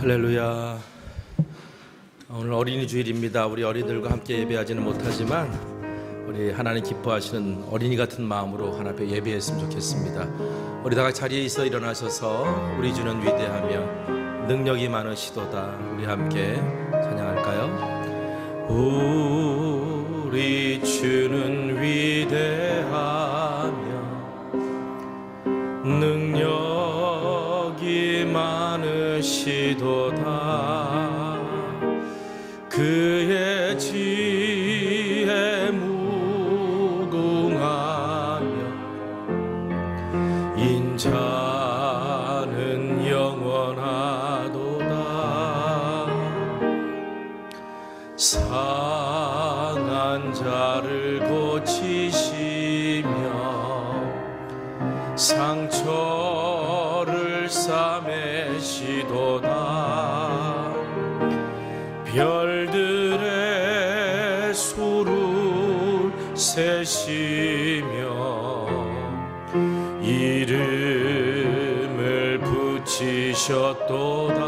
할렐루야. 오늘 어린이 주일입니다. 우리 어린이들과 함께 예배하지는 못하지만 우리 하나님 기뻐하시는 어린이 같은 마음으로 하나님 앞에 예배했으면 좋겠습니다. 우리 다 같이 자리에 있어 일어나셔서 우리 주는 위대하며 능력이 많으시도다. 우리 함께 찬양할까요? 우리 주는 위대하며 능력이 많으시도다. 그의 지혜 무궁하며 인자는 영원하도다. 상한 자를 고치시며 상처를 싸매시도다. 별들의 수를 세시며 이름을 붙이셨도다.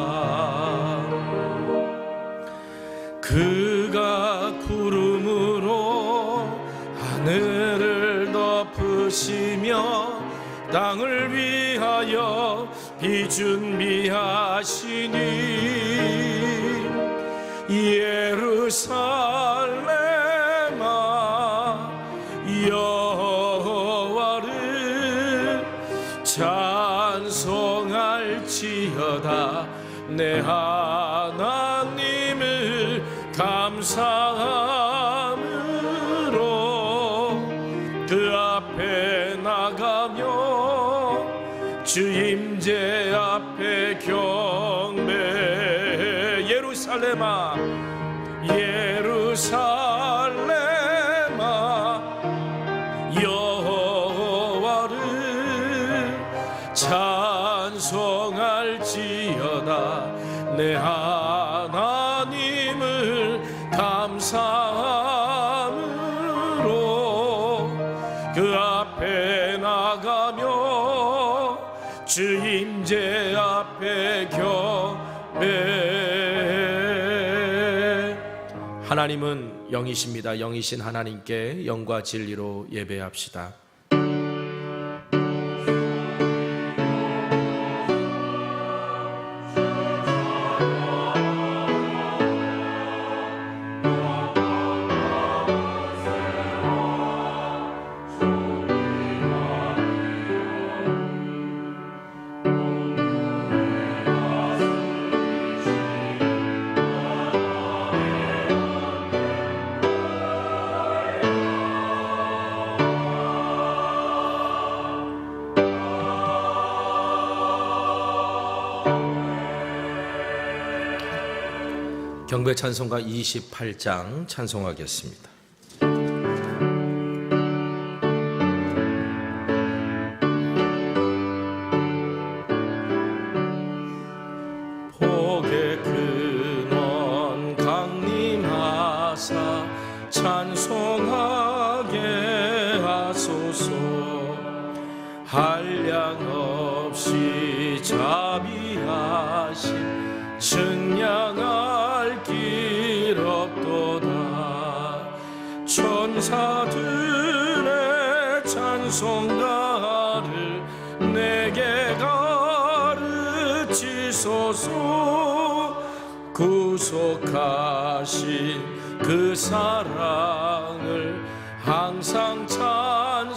그가 구름으로 하늘을 덮으시며 땅을 위하여 비 준비하시니 예루살렘아 여호와를 찬송할지어다. 내 하나님을 감사함으로 그 앞에 나가며 주 임재 앞에 경배. 예루살렘아 예루살렘아 여호와를 찬송할지어다. 내 하나님을 감사함으로 그 앞에 나가며 주 임재 앞에 경배. 하나님은 영이십니다. 영이신 하나님께 영과 진리로 예배합시다. 경배 찬송가 28장 찬송하겠습니다. 복의 근원 강림하사 찬송하게 하소서. 한량 없이 자비하신 측량할 길 없도다. 천사들의 찬송가를 내게 가르치소서. 구속하신 그 사랑을 항상 찬송합니다.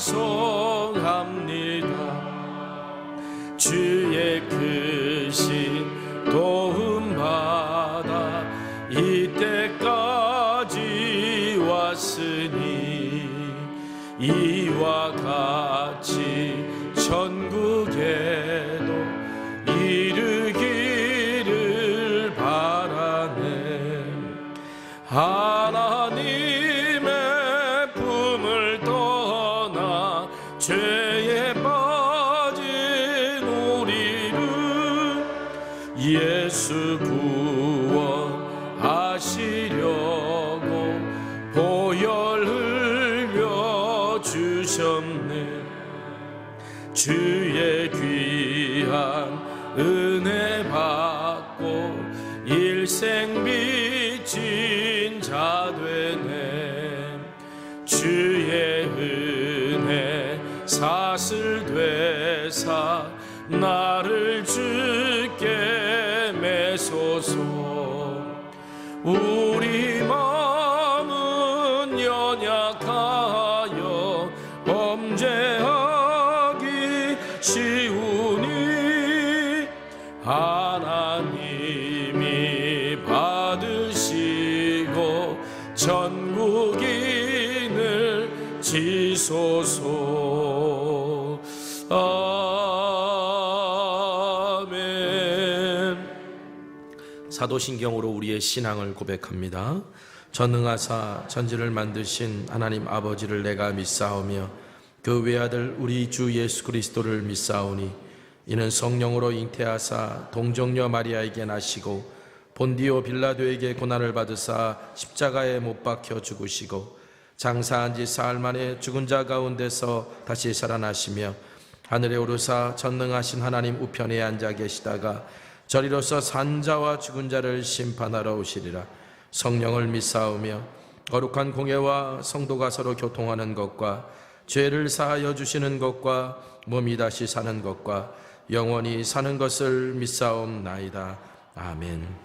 주의 크신 도움받아 이때까지 왔으니 이와 같이 전국에도 이르기를 바라네. 하나님의 품을 떠나 죄에 빠진 우리를 예수 구원하시려고 보혈 흘려 주셨네. 주의 귀한 은혜 받고 생빚진 자 되네. 주의 은혜 사슬 되사 나를 주께 매소서. 우리 마음은 연약하여 범죄하기 쉬우니 하나님이 받으시고 전국인을 지소서. 아멘. 사도신경으로 우리의 신앙을 고백합니다. 전능하사 천지를 만드신 하나님 아버지를 내가 믿사오며 그 외아들 우리 주 예수 그리스도를 믿사오니 이는 성령으로 잉태하사 동정녀 마리아에게 나시고 본디오 빌라도에게 고난을 받으사 십자가에 못 박혀 죽으시고 장사한 지 사흘 만에 죽은 자 가운데서 다시 살아나시며 하늘에 오르사 전능하신 하나님 우편에 앉아 계시다가 저리로서 산 자와 죽은 자를 심판하러 오시리라. 성령을 믿사오며 거룩한 공예와 성도가 서로 교통하는 것과 죄를 사하여 주시는 것과 몸이 다시 사는 것과 영원히 사는 것을 믿사옵나이다. 아멘.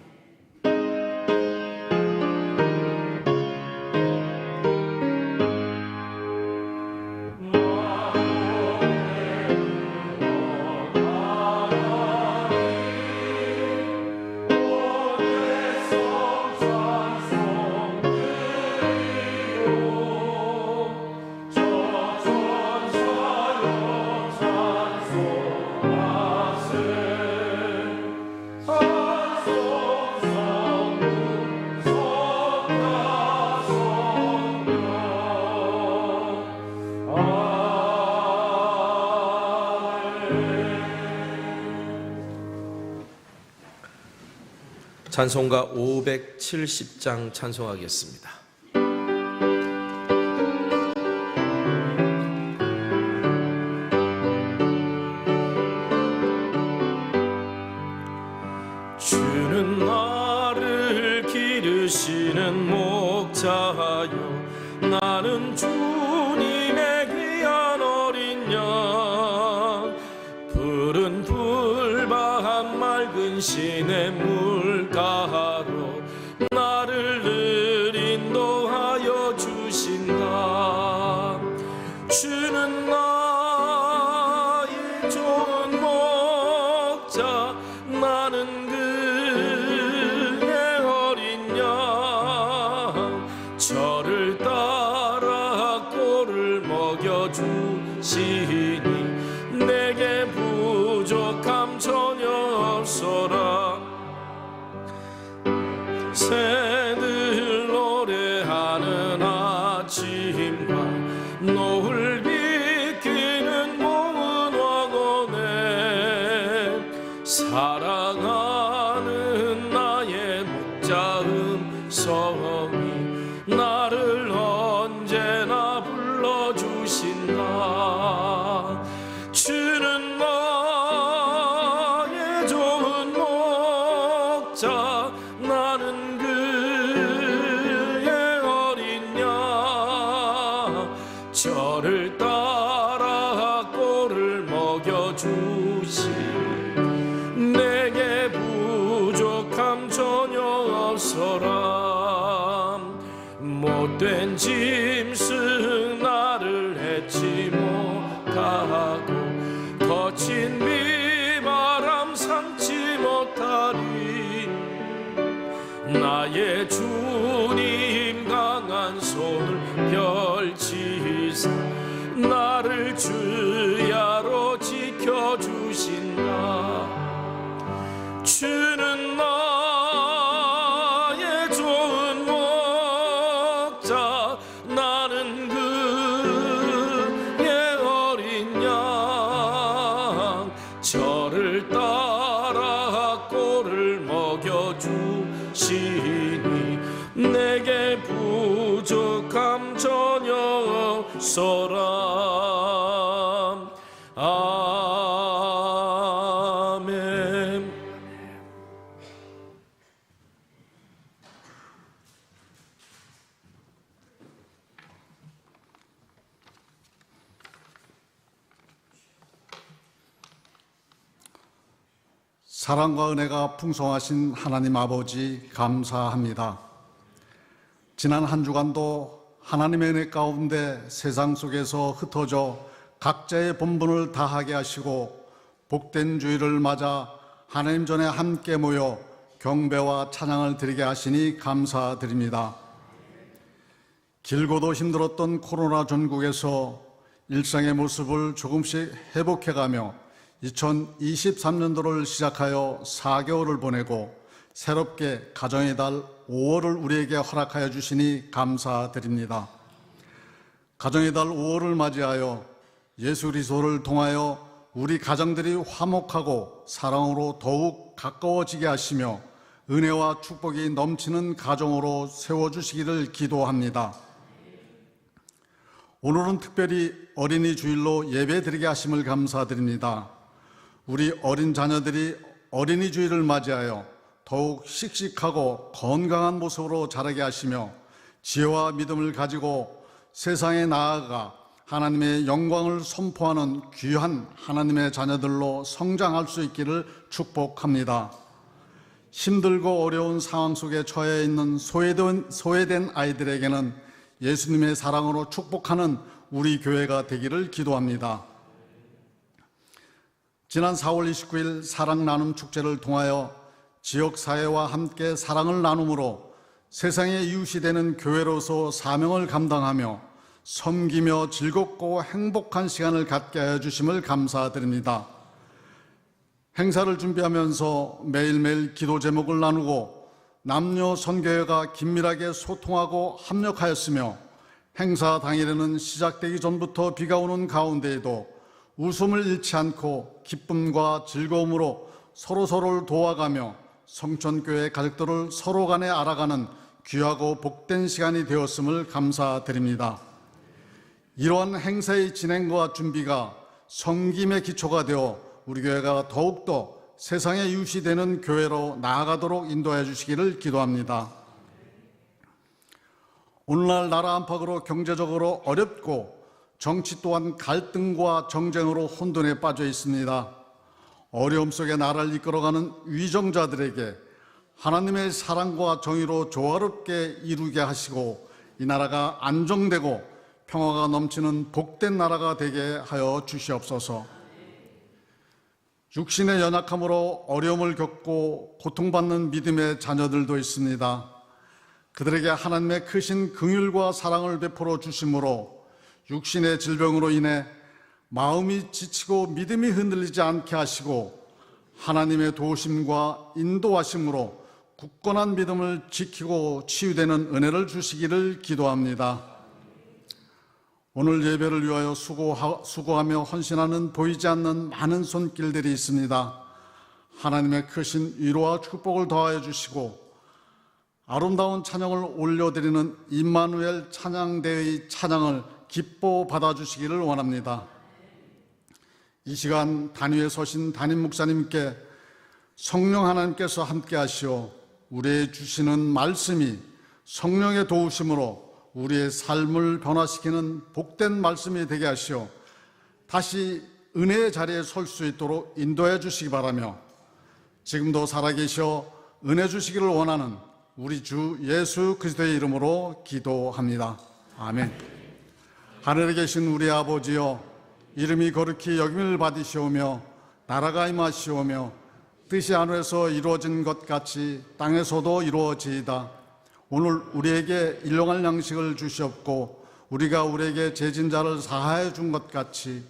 찬송가 570장 찬송하겠습니다. 주는 나를 기르시는 목자요 나는 주님의 귀한 어린 양. 푸른 풀밭 맑은 시냇 물가로 나를 늘 인도하여 주신다. 주는 나의 좋은 목자 나는 그의 어린 양. 저를 따라 꼴을 먹여주시니 내게 부족함 전혀 없어라. 새들 노래하는 아침과 노을 비키는 고운 왕원에 사랑하는 나의 목자 음성이 나를 언제나 불러주신다. 주는 나의 좋은 목자 나는 그의 어린 양. 저를 따라 꼴을 먹여주시니 내게 부족함 전혀 없어라. 못된 짐승 나를 해치 못하고 거친 비바람 삼지 못하리. 나의 주님 강한 손을 펼치사 나를 주야로 지켜주신다. 주는 나의 좋은 목자 나는 그의 어린 양. 저를 따라 꼴을 먹여주시니 내게 부족함 전혀 없어라. 아멘. 사랑과 은혜가 풍성하신 하나님 아버지 감사합니다. 지난 한 주간도 하나님의 은혜 가운데 세상 속에서 흩어져 각자의 본분을 다하게 하시고 복된 주일을 맞아 하나님 전에 함께 모여 경배와 찬양을 드리게 하시니 감사드립니다. 길고도 힘들었던 코로나 전국에서 일상의 모습을 조금씩 회복해가며 2023년도를 시작하여 4개월을 보내고 새롭게 가정의 달 5월을 우리에게 허락하여 주시니 감사드립니다. 가정의 달 5월을 맞이하여 예수 그리스도를 통하여 우리 가정들이 화목하고 사랑으로 더욱 가까워지게 하시며 은혜와 축복이 넘치는 가정으로 세워주시기를 기도합니다. 오늘은 특별히 어린이 주일로 예배드리게 하심을 감사드립니다. 우리 어린 자녀들이 어린이 주일을 맞이하여 더욱 씩씩하고 건강한 모습으로 자라게 하시며 지혜와 믿음을 가지고 세상에 나아가 하나님의 영광을 선포하는 귀한 하나님의 자녀들로 성장할 수 있기를 축복합니다. 힘들고 어려운 상황 속에 처해 있는 소외된 아이들에게는 예수님의 사랑으로 축복하는 우리 교회가 되기를 기도합니다. 지난 4월 29일 사랑 나눔 축제를 통하여 지역사회와 함께 사랑을 나눔으로 세상의 이웃이 되는 교회로서 사명을 감당하며 섬기며 즐겁고 행복한 시간을 갖게 하여 주심을 감사드립니다. 행사를 준비하면서 매일매일 기도 제목을 나누고 남녀 선교회가 긴밀하게 소통하고 합력하였으며 행사 당일에는 시작되기 전부터 비가 오는 가운데에도 웃음을 잃지 않고 기쁨과 즐거움으로 서로서로를 도와가며 성천교회 가족들을 서로 간에 알아가는 귀하고 복된 시간이 되었음을 감사드립니다. 이러한 행사의 진행과 준비가 섬김의 기초가 되어 우리 교회가 더욱더 세상의 이웃이 되는 교회로 나아가도록 인도해 주시기를 기도합니다. 오늘날 나라 안팎으로 경제적으로 어렵고 정치 또한 갈등과 정쟁으로 혼돈에 빠져 있습니다. 어려움 속에 나라를 이끌어가는 위정자들에게 하나님의 사랑과 정의로 조화롭게 이루게 하시고 이 나라가 안정되고 평화가 넘치는 복된 나라가 되게 하여 주시옵소서. 육신의 연약함으로 어려움을 겪고 고통받는 믿음의 자녀들도 있습니다. 그들에게 하나님의 크신 긍휼과 사랑을 베풀어 주심으로 육신의 질병으로 인해 마음이 지치고 믿음이 흔들리지 않게 하시고 하나님의 도우심과 인도하심으로 굳건한 믿음을 지키고 치유되는 은혜를 주시기를 기도합니다. 오늘 예배를 위하여 수고하며 헌신하는 보이지 않는 많은 손길들이 있습니다. 하나님의 크신 위로와 축복을 더하여 주시고 아름다운 찬양을 올려드리는 임마누엘 찬양대의 찬양을 기뻐 받아주시기를 원합니다. 이 시간 단위에 서신 담임 목사님께 성령 하나님께서 함께 하시어 우리의 주시는 말씀이 성령의 도우심으로 우리의 삶을 변화시키는 복된 말씀이 되게 하시어 다시 은혜의 자리에 설 수 있도록 인도해 주시기 바라며 지금도 살아계셔 은혜 주시기를 원하는 우리 주 예수 그리스도의 이름으로 기도합니다. 아멘. 하늘에 계신 우리 아버지여, 이름이 거룩히 여김을 받으시오며 나라가 임하시오며 뜻이 하늘에서 이루어진 것 같이 땅에서도 이루어지이다. 오늘 우리에게 일용할 양식을 주시옵고 우리가 우리에게 죄진 자를 사하여 준 것 같이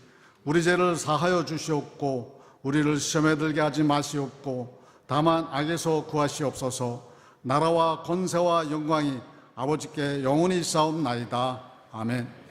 우리 죄를 사하여 주시옵고 우리를 시험에 들게 하지 마시옵고 다만 악에서 구하시옵소서. 나라와 권세와 영광이 아버지께 영원히 있사옵나이다. 아멘.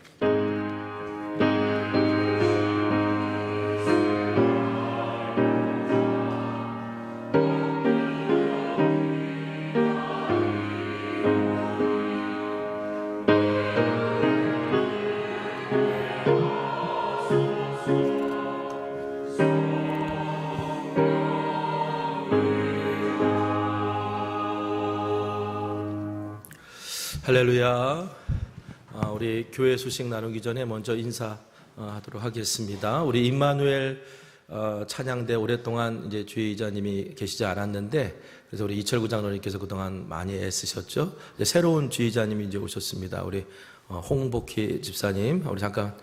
할렐루야. 우리 교회 소식 나누기 전에 먼저 인사하도록 하겠습니다. 우리 임마누엘 찬양대 오랫동안 이제 주의자님이 계시지 않았는데, 그래서 우리 이철구 장로님께서 그동안 많이 애쓰셨죠. 이제 새로운 주의자님이 이제 오셨습니다. 우리 홍복희 집사님, 우리 잠깐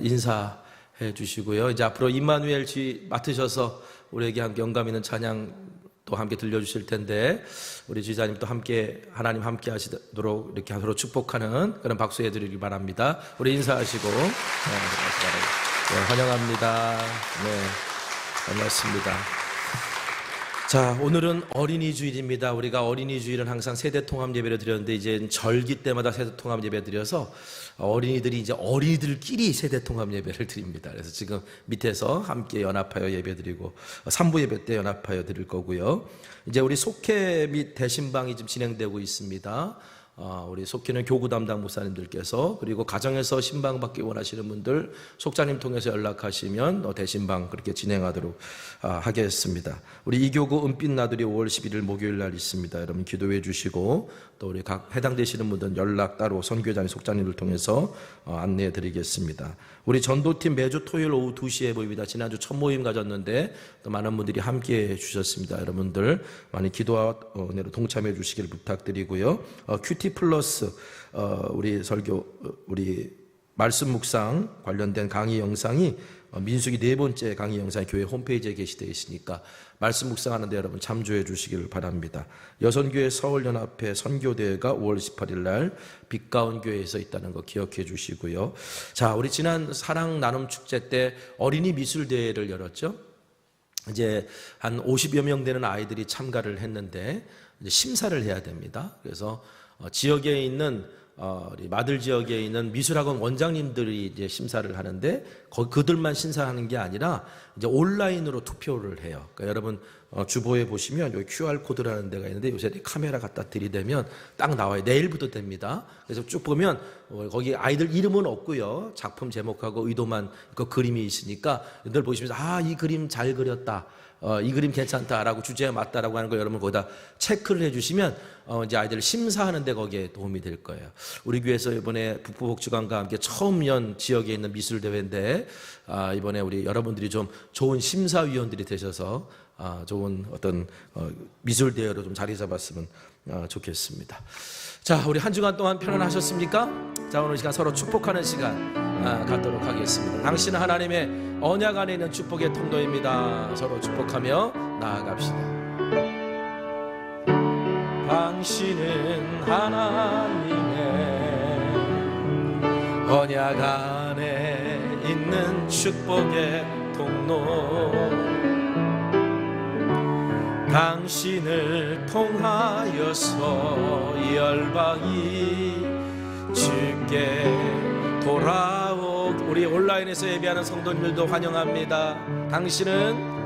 인사해 주시고요. 이제 앞으로 임마누엘 주의 맡으셔서 우리에게 한 영감 있는 찬양 또 함께 들려주실 텐데, 우리 주의자님 또 함께 하나님 함께 하시도록 이렇게 서로 축복하는 그런 박수해 드리기 바랍니다. 우리 인사하시고 환영합니다. 네, 반갑습니다. 자, 오늘은 어린이 주일입니다. 우리가 어린이 주일은 항상 세대 통합 예배를 드렸는데, 이제 절기 때마다 세대 통합 예배 드려서 어린이들이 이제 어린이들끼리 세대 통합 예배를 드립니다. 그래서 지금 밑에서 함께 연합하여 예배 드리고 3부 예배 때 연합하여 드릴 거고요. 이제 우리 속회 및 대신방이 지금 진행되고 있습니다. 우리 속회는 교구 담당 목사님들께서, 그리고 가정에서 신방 받기 원하시는 분들 속자님 통해서 연락하시면 대신방 그렇게 진행하도록 하겠습니다. 우리 이교구 은빛 나들이 5월 11일 목요일 날 있습니다. 여러분 기도해 주시고, 또 우리 각 해당되시는 분들은 연락 따로 선교자님 속자님들 통해서 안내해 드리겠습니다. 우리 전도팀 매주 토요일 오후 2시에 모입니다. 지난주 첫 모임 가졌는데 또 많은 분들이 함께 해 주셨습니다. 여러분들 많이 기도와 은혜로 동참해 주시길 부탁드리고요. 큐티 플러스 우리 설교 우리 말씀 묵상 관련된 강의 영상이 민수기 4번째 강의 영상이 교회 홈페이지에 게시되어 있으니까 말씀 묵상하는데 여러분 참조해 주시길 바랍니다. 여선교회 서울연합회 선교대회가 5월 18일 날 빛가운 교회에서 있다는 거 기억해 주시고요. 자, 우리 지난 사랑 나눔 축제 때 어린이 미술 대회를 열었죠. 이제 한 50여 명 되는 아이들이 참가를 했는데 이제 심사를 해야 됩니다. 그래서 지역에 있는 우리 마들 지역에 있는 미술학원 원장님들이 이제 심사를 하는데, 그들만 심사하는 게 아니라 이제 온라인으로 투표를 해요. 그러니까 여러분 주보에 보시면 여기 QR 코드라는 데가 있는데, 요새 카메라 갖다 들이대면 딱 나와요. 내일부터 됩니다. 그래서 쭉 보면 거기 아이들 이름은 없고요, 작품 제목하고 의도만 그 그림이 있으니까 늘 보시면서 이 그림 잘 그렸다, 이 그림 괜찮다라고, 주제에 맞다라고 하는 거 여러분 거기다 체크를 해주시면 이제 아이들을 심사하는데 거기에 도움이 될 거예요. 우리 교회에서 이번에 북부복지관과 함께 처음 연 지역에 있는 미술 대회인데, 이번에 우리 여러분들이 좀 좋은 심사위원들이 되셔서 좋은 어떤 미술 대회로 좀 자리 잡았으면 좋겠습니다. 자, 우리 한 주간 동안 편안하셨습니까? 자, 오늘 시간 서로 축복하는 시간 갖도록 하겠습니다. 당신은 하나님의 언약 안에 있는 축복의 통로입니다. 서로 축복하며 나아갑시다. 당신은 하나님의 언약 안에 있는 축복의 통로, 당신을 통하여서 열방이 주께 돌아오. 우리 온라인에서 예배하는 성도님들도 환영합니다. 당신은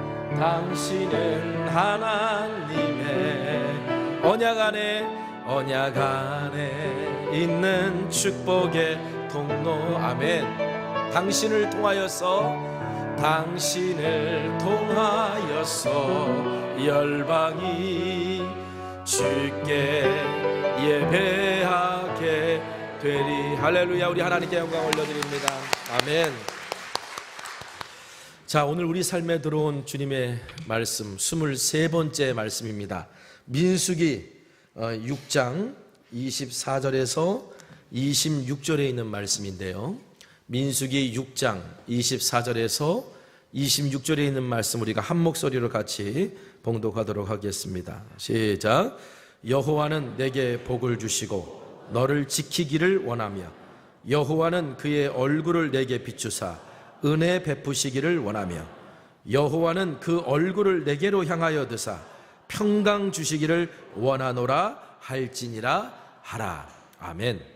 하나님의 언약 안에 있는 축복의 통로. 아멘. 당신을 통하여서 열방이 주께 예배하게 되리. 할렐루야. 우리 하나님께 영광 올려드립니다. 아멘. 자, 오늘 우리 삶에 들어온 주님의 말씀 23번째 말씀입니다. 민수기 6장 24절에서 26절에 있는 말씀인데요, 민수기 6장 24절에서 26절에 있는 말씀 우리가 한 목소리로 같이 봉독하도록 하겠습니다. 시작. 여호와는 내게 복을 주시고 너를 지키기를 원하며, 여호와는 그의 얼굴을 내게 비추사 은혜 베푸시기를 원하며, 여호와는 그 얼굴을 내게로 향하여 드사 평강 주시기를 원하노라 할지니라 하라. 아멘.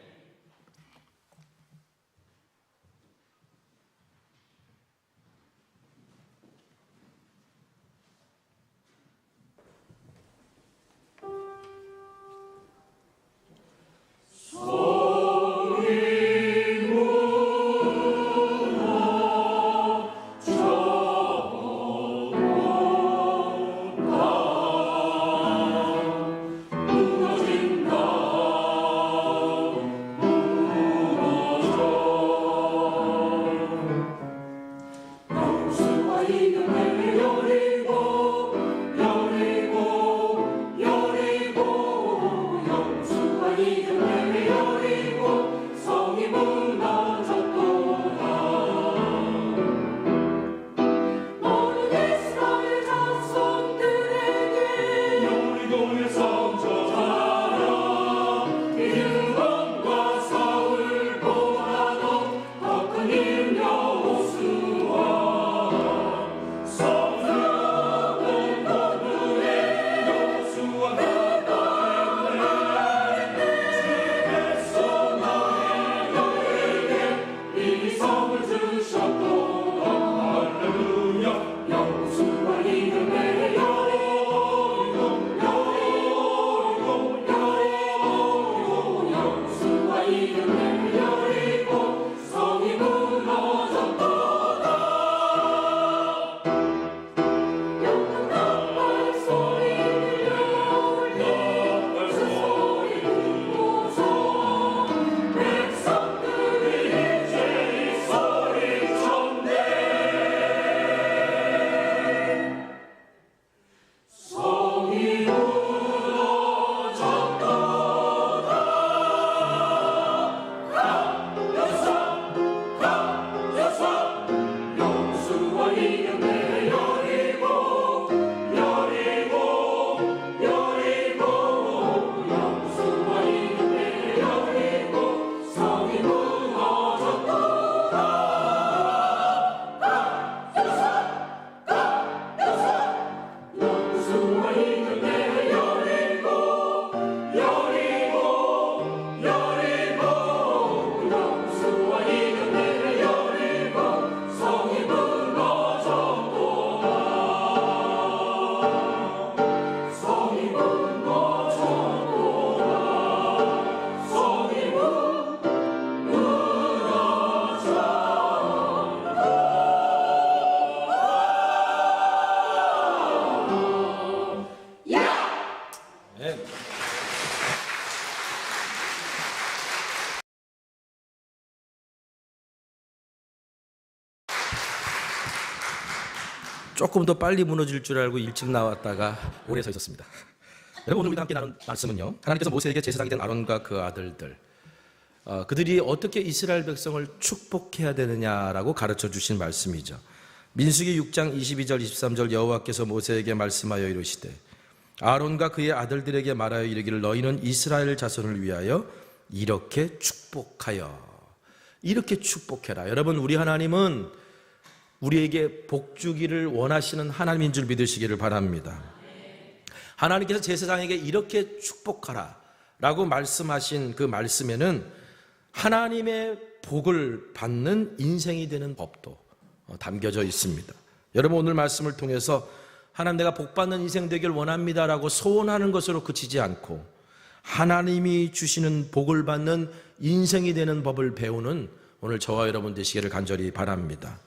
조금 더 빨리 무너질 줄 알고 일찍 나왔다가 오래 서 있었습니다. 여러분, 오늘 우리가 함께 나눈 말씀은요, 하나님께서 모세에게 제사장이 된 아론과 그 아들들, 그들이 어떻게 이스라엘 백성을 축복해야 되느냐라고 가르쳐 주신 말씀이죠. 민수기 6장 22절 23절 여호와께서 모세에게 말씀하여 이르시되 아론과 그의 아들들에게 말하여 이르기를 너희는 이스라엘 자손을 위하여 이렇게 축복하여, 이렇게 축복해라. 여러분, 우리 하나님은 우리에게 복 주기를 원하시는 하나님인 줄 믿으시기를 바랍니다. 하나님께서 제사장에게 이렇게 축복하라 라고 말씀하신 그 말씀에는 하나님의 복을 받는 인생이 되는 법도 담겨져 있습니다. 여러분, 오늘 말씀을 통해서 하나님, 내가 복 받는 인생 되길 원합니다 라고 소원하는 것으로 그치지 않고 하나님이 주시는 복을 받는 인생이 되는 법을 배우는 오늘 저와 여러분 되시기를 간절히 바랍니다.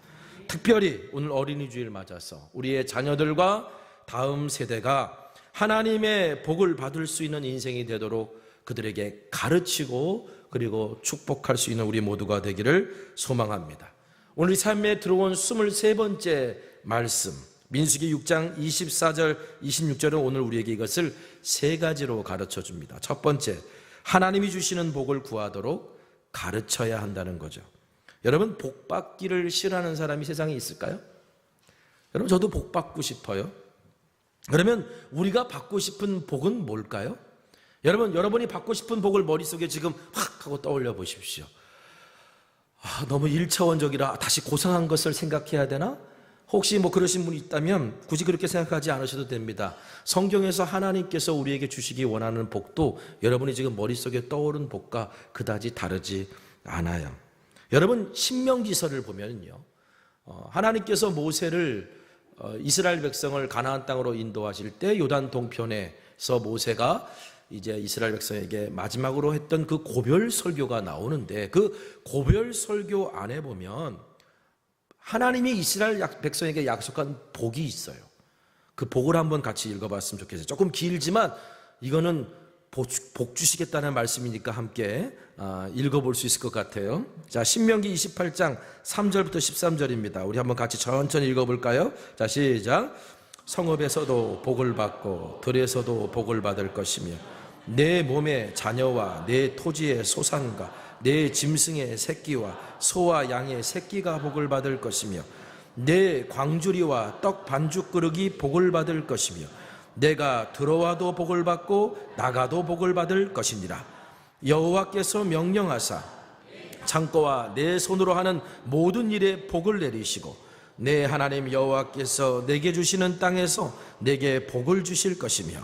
특별히 오늘 어린이 주일 맞아서 우리의 자녀들과 다음 세대가 하나님의 복을 받을 수 있는 인생이 되도록 그들에게 가르치고 그리고 축복할 수 있는 우리 모두가 되기를 소망합니다. 오늘 이 삶에 들어온 23번째 말씀, 민수기 6장 24절 26절은 오늘 우리에게 이것을 세 가지로 가르쳐 줍니다. 첫 번째, 하나님이 주시는 복을 구하도록 가르쳐야 한다는 거죠. 여러분, 복 받기를 싫어하는 사람이 세상에 있을까요? 여러분, 저도 복 받고 싶어요. 그러면 우리가 받고 싶은 복은 뭘까요? 여러분이 받고 싶은 복을 머릿속에 지금 확 하고 떠올려 보십시오. 너무 1차원적이라 다시 고상한 것을 생각해야 되나? 혹시 그러신 분이 있다면 굳이 그렇게 생각하지 않으셔도 됩니다. 성경에서 하나님께서 우리에게 주시기 원하는 복도 여러분이 지금 머릿속에 떠오른 복과 그다지 다르지 않아요. 여러분, 신명기서를 보면요, 하나님께서 모세를 이스라엘 백성을 가나안 땅으로 인도하실 때 요단 동편에서 모세가 이제 이스라엘 백성에게 마지막으로 했던 그 고별 설교가 나오는데, 그 고별 설교 안에 보면 하나님이 이스라엘 백성에게 약속한 복이 있어요. 그 복을 한번 같이 읽어봤으면 좋겠어요. 조금 길지만 이거는 복 주시겠다는 말씀이니까 함께 읽어볼 수 있을 것 같아요. 자, 신명기 28장 3절부터 13절입니다. 우리 한번 같이 천천히 읽어볼까요? 자, 시작. 성읍에서도 복을 받고 들에서도 복을 받을 것이며 내 몸의 자녀와 내 토지의 소산과 내 짐승의 새끼와 소와 양의 새끼가 복을 받을 것이며 내 광주리와 떡 반죽 그릇이 복을 받을 것이며 내가 들어와도 복을 받고 나가도 복을 받을 것이니라. 여호와께서 명령하사 창고와 내 손으로 하는 모든 일에 복을 내리시고 내 하나님 여호와께서 내게 주시는 땅에서 내게 복을 주실 것이며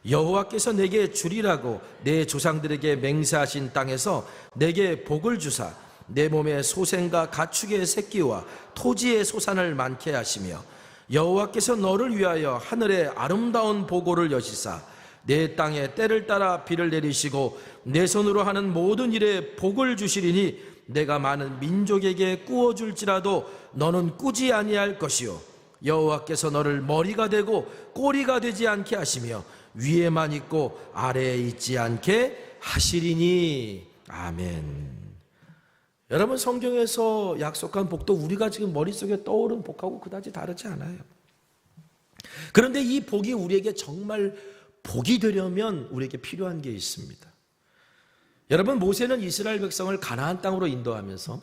여호와께서 내게 주리라고 내 조상들에게 맹세하신 땅에서 내게 복을 주사 내 몸에 소생과 가축의 새끼와 토지의 소산을 많게 하시며 여호와께서 너를 위하여 하늘의 아름다운 보고를 여시사 내 땅에 때를 따라 비를 내리시고 내 손으로 하는 모든 일에 복을 주시리니 내가 많은 민족에게 꾸어줄지라도 너는 꾸지 아니할 것이요 여호와께서 너를 머리가 되고 꼬리가 되지 않게 하시며 위에만 있고 아래에 있지 않게 하시리니. 아멘. 여러분, 성경에서 약속한 복도 우리가 지금 머릿속에 떠오른 복하고 그다지 다르지 않아요. 그런데 이 복이 우리에게 정말 복이 되려면 우리에게 필요한 게 있습니다. 여러분, 모세는 이스라엘 백성을 가나안 땅으로 인도하면서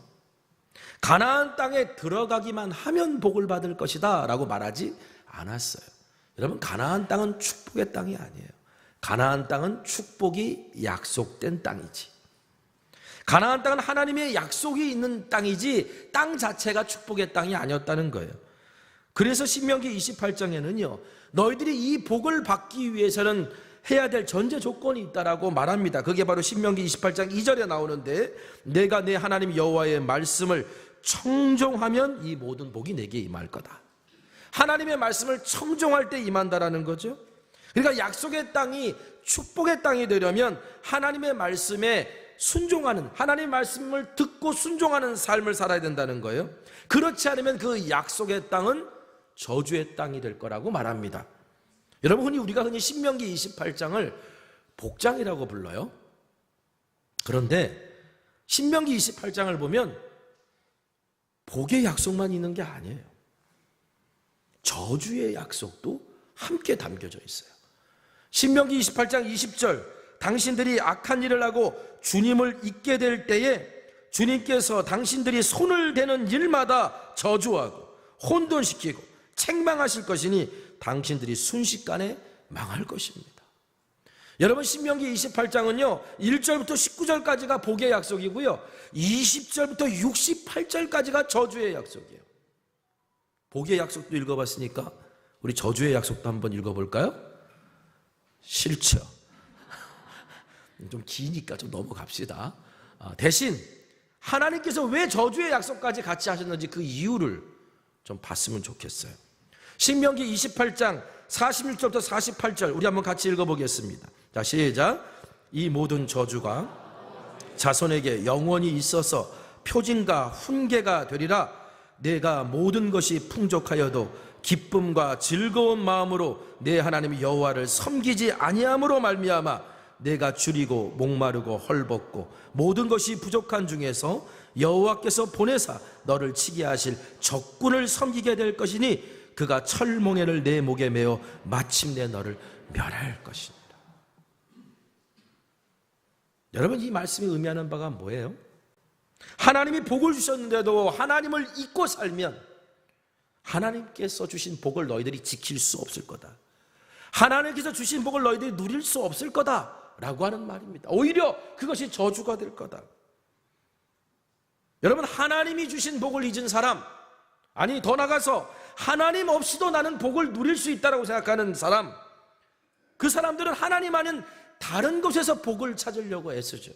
가나안 땅에 들어가기만 하면 복을 받을 것이다 라고 말하지 않았어요. 여러분, 가나안 땅은 축복의 땅이 아니에요. 가나안 땅은 축복이 약속된 땅이지. 가나안 땅은 하나님의 약속이 있는 땅이지 땅 자체가 축복의 땅이 아니었다는 거예요. 그래서 신명기 28장에는요 너희들이 이 복을 받기 위해서는 해야 될 전제 조건이 있다라고 말합니다. 그게 바로 신명기 28장 2절에 나오는데 내가 내 하나님 여호와의 말씀을 청종하면 이 모든 복이 내게 임할 거다. 하나님의 말씀을 청종할 때 임한다라는 거죠. 그러니까 약속의 땅이 축복의 땅이 되려면 하나님의 말씀에 순종하는, 하나님의 말씀을 듣고 순종하는 삶을 살아야 된다는 거예요. 그렇지 않으면 그 약속의 땅은 저주의 땅이 될 거라고 말합니다. 여러분, 우리가 흔히 신명기 28장을 복장이라고 불러요. 그런데 신명기 28장을 보면 복의 약속만 있는 게 아니에요. 저주의 약속도 함께 담겨져 있어요. 신명기 28장 20절 당신들이 악한 일을 하고 주님을 잊게 될 때에 주님께서 당신들이 손을 대는 일마다 저주하고 혼돈시키고 책망하실 것이니 당신들이 순식간에 망할 것입니다. 여러분, 신명기 28장은요 1절부터 19절까지가 복의 약속이고요 20절부터 68절까지가 저주의 약속이에요. 복의 약속도 읽어봤으니까 우리 저주의 약속도 한번 읽어볼까요? 싫죠? 좀 기니까 좀 넘어갑시다. 대신 하나님께서 왜 저주의 약속까지 같이 하셨는지 그 이유를 좀 봤으면 좋겠어요. 신명기 28장 41절부터 48절 우리 한번 같이 읽어보겠습니다. 자, 시작. 이 모든 저주가 자손에게 영원히 있어서 표징과 훈계가 되리라. 내가 모든 것이 풍족하여도 기쁨과 즐거운 마음으로 내 하나님 여호와를 섬기지 아니함으로 말미암아 내가 줄이고 목마르고 헐벗고 모든 것이 부족한 중에서 여호와께서 보내사 너를 치게 하실 적군을 섬기게 될 것이니 그가 철몽에를 내 목에 메어 마침내 너를 멸할 것이니라. 여러분, 이 말씀이 의미하는 바가 뭐예요? 하나님이 복을 주셨는데도 하나님을 잊고 살면 하나님께서 주신 복을 너희들이 지킬 수 없을 거다. 하나님께서 주신 복을 너희들이 누릴 수 없을 거다 라고 하는 말입니다. 오히려 그것이 저주가 될 거다. 여러분, 하나님이 주신 복을 잊은 사람, 아니 더 나가서 하나님 없이도 나는 복을 누릴 수 있다고 생각하는 사람, 그 사람들은 하나님 아닌 다른 곳에서 복을 찾으려고 애쓰죠.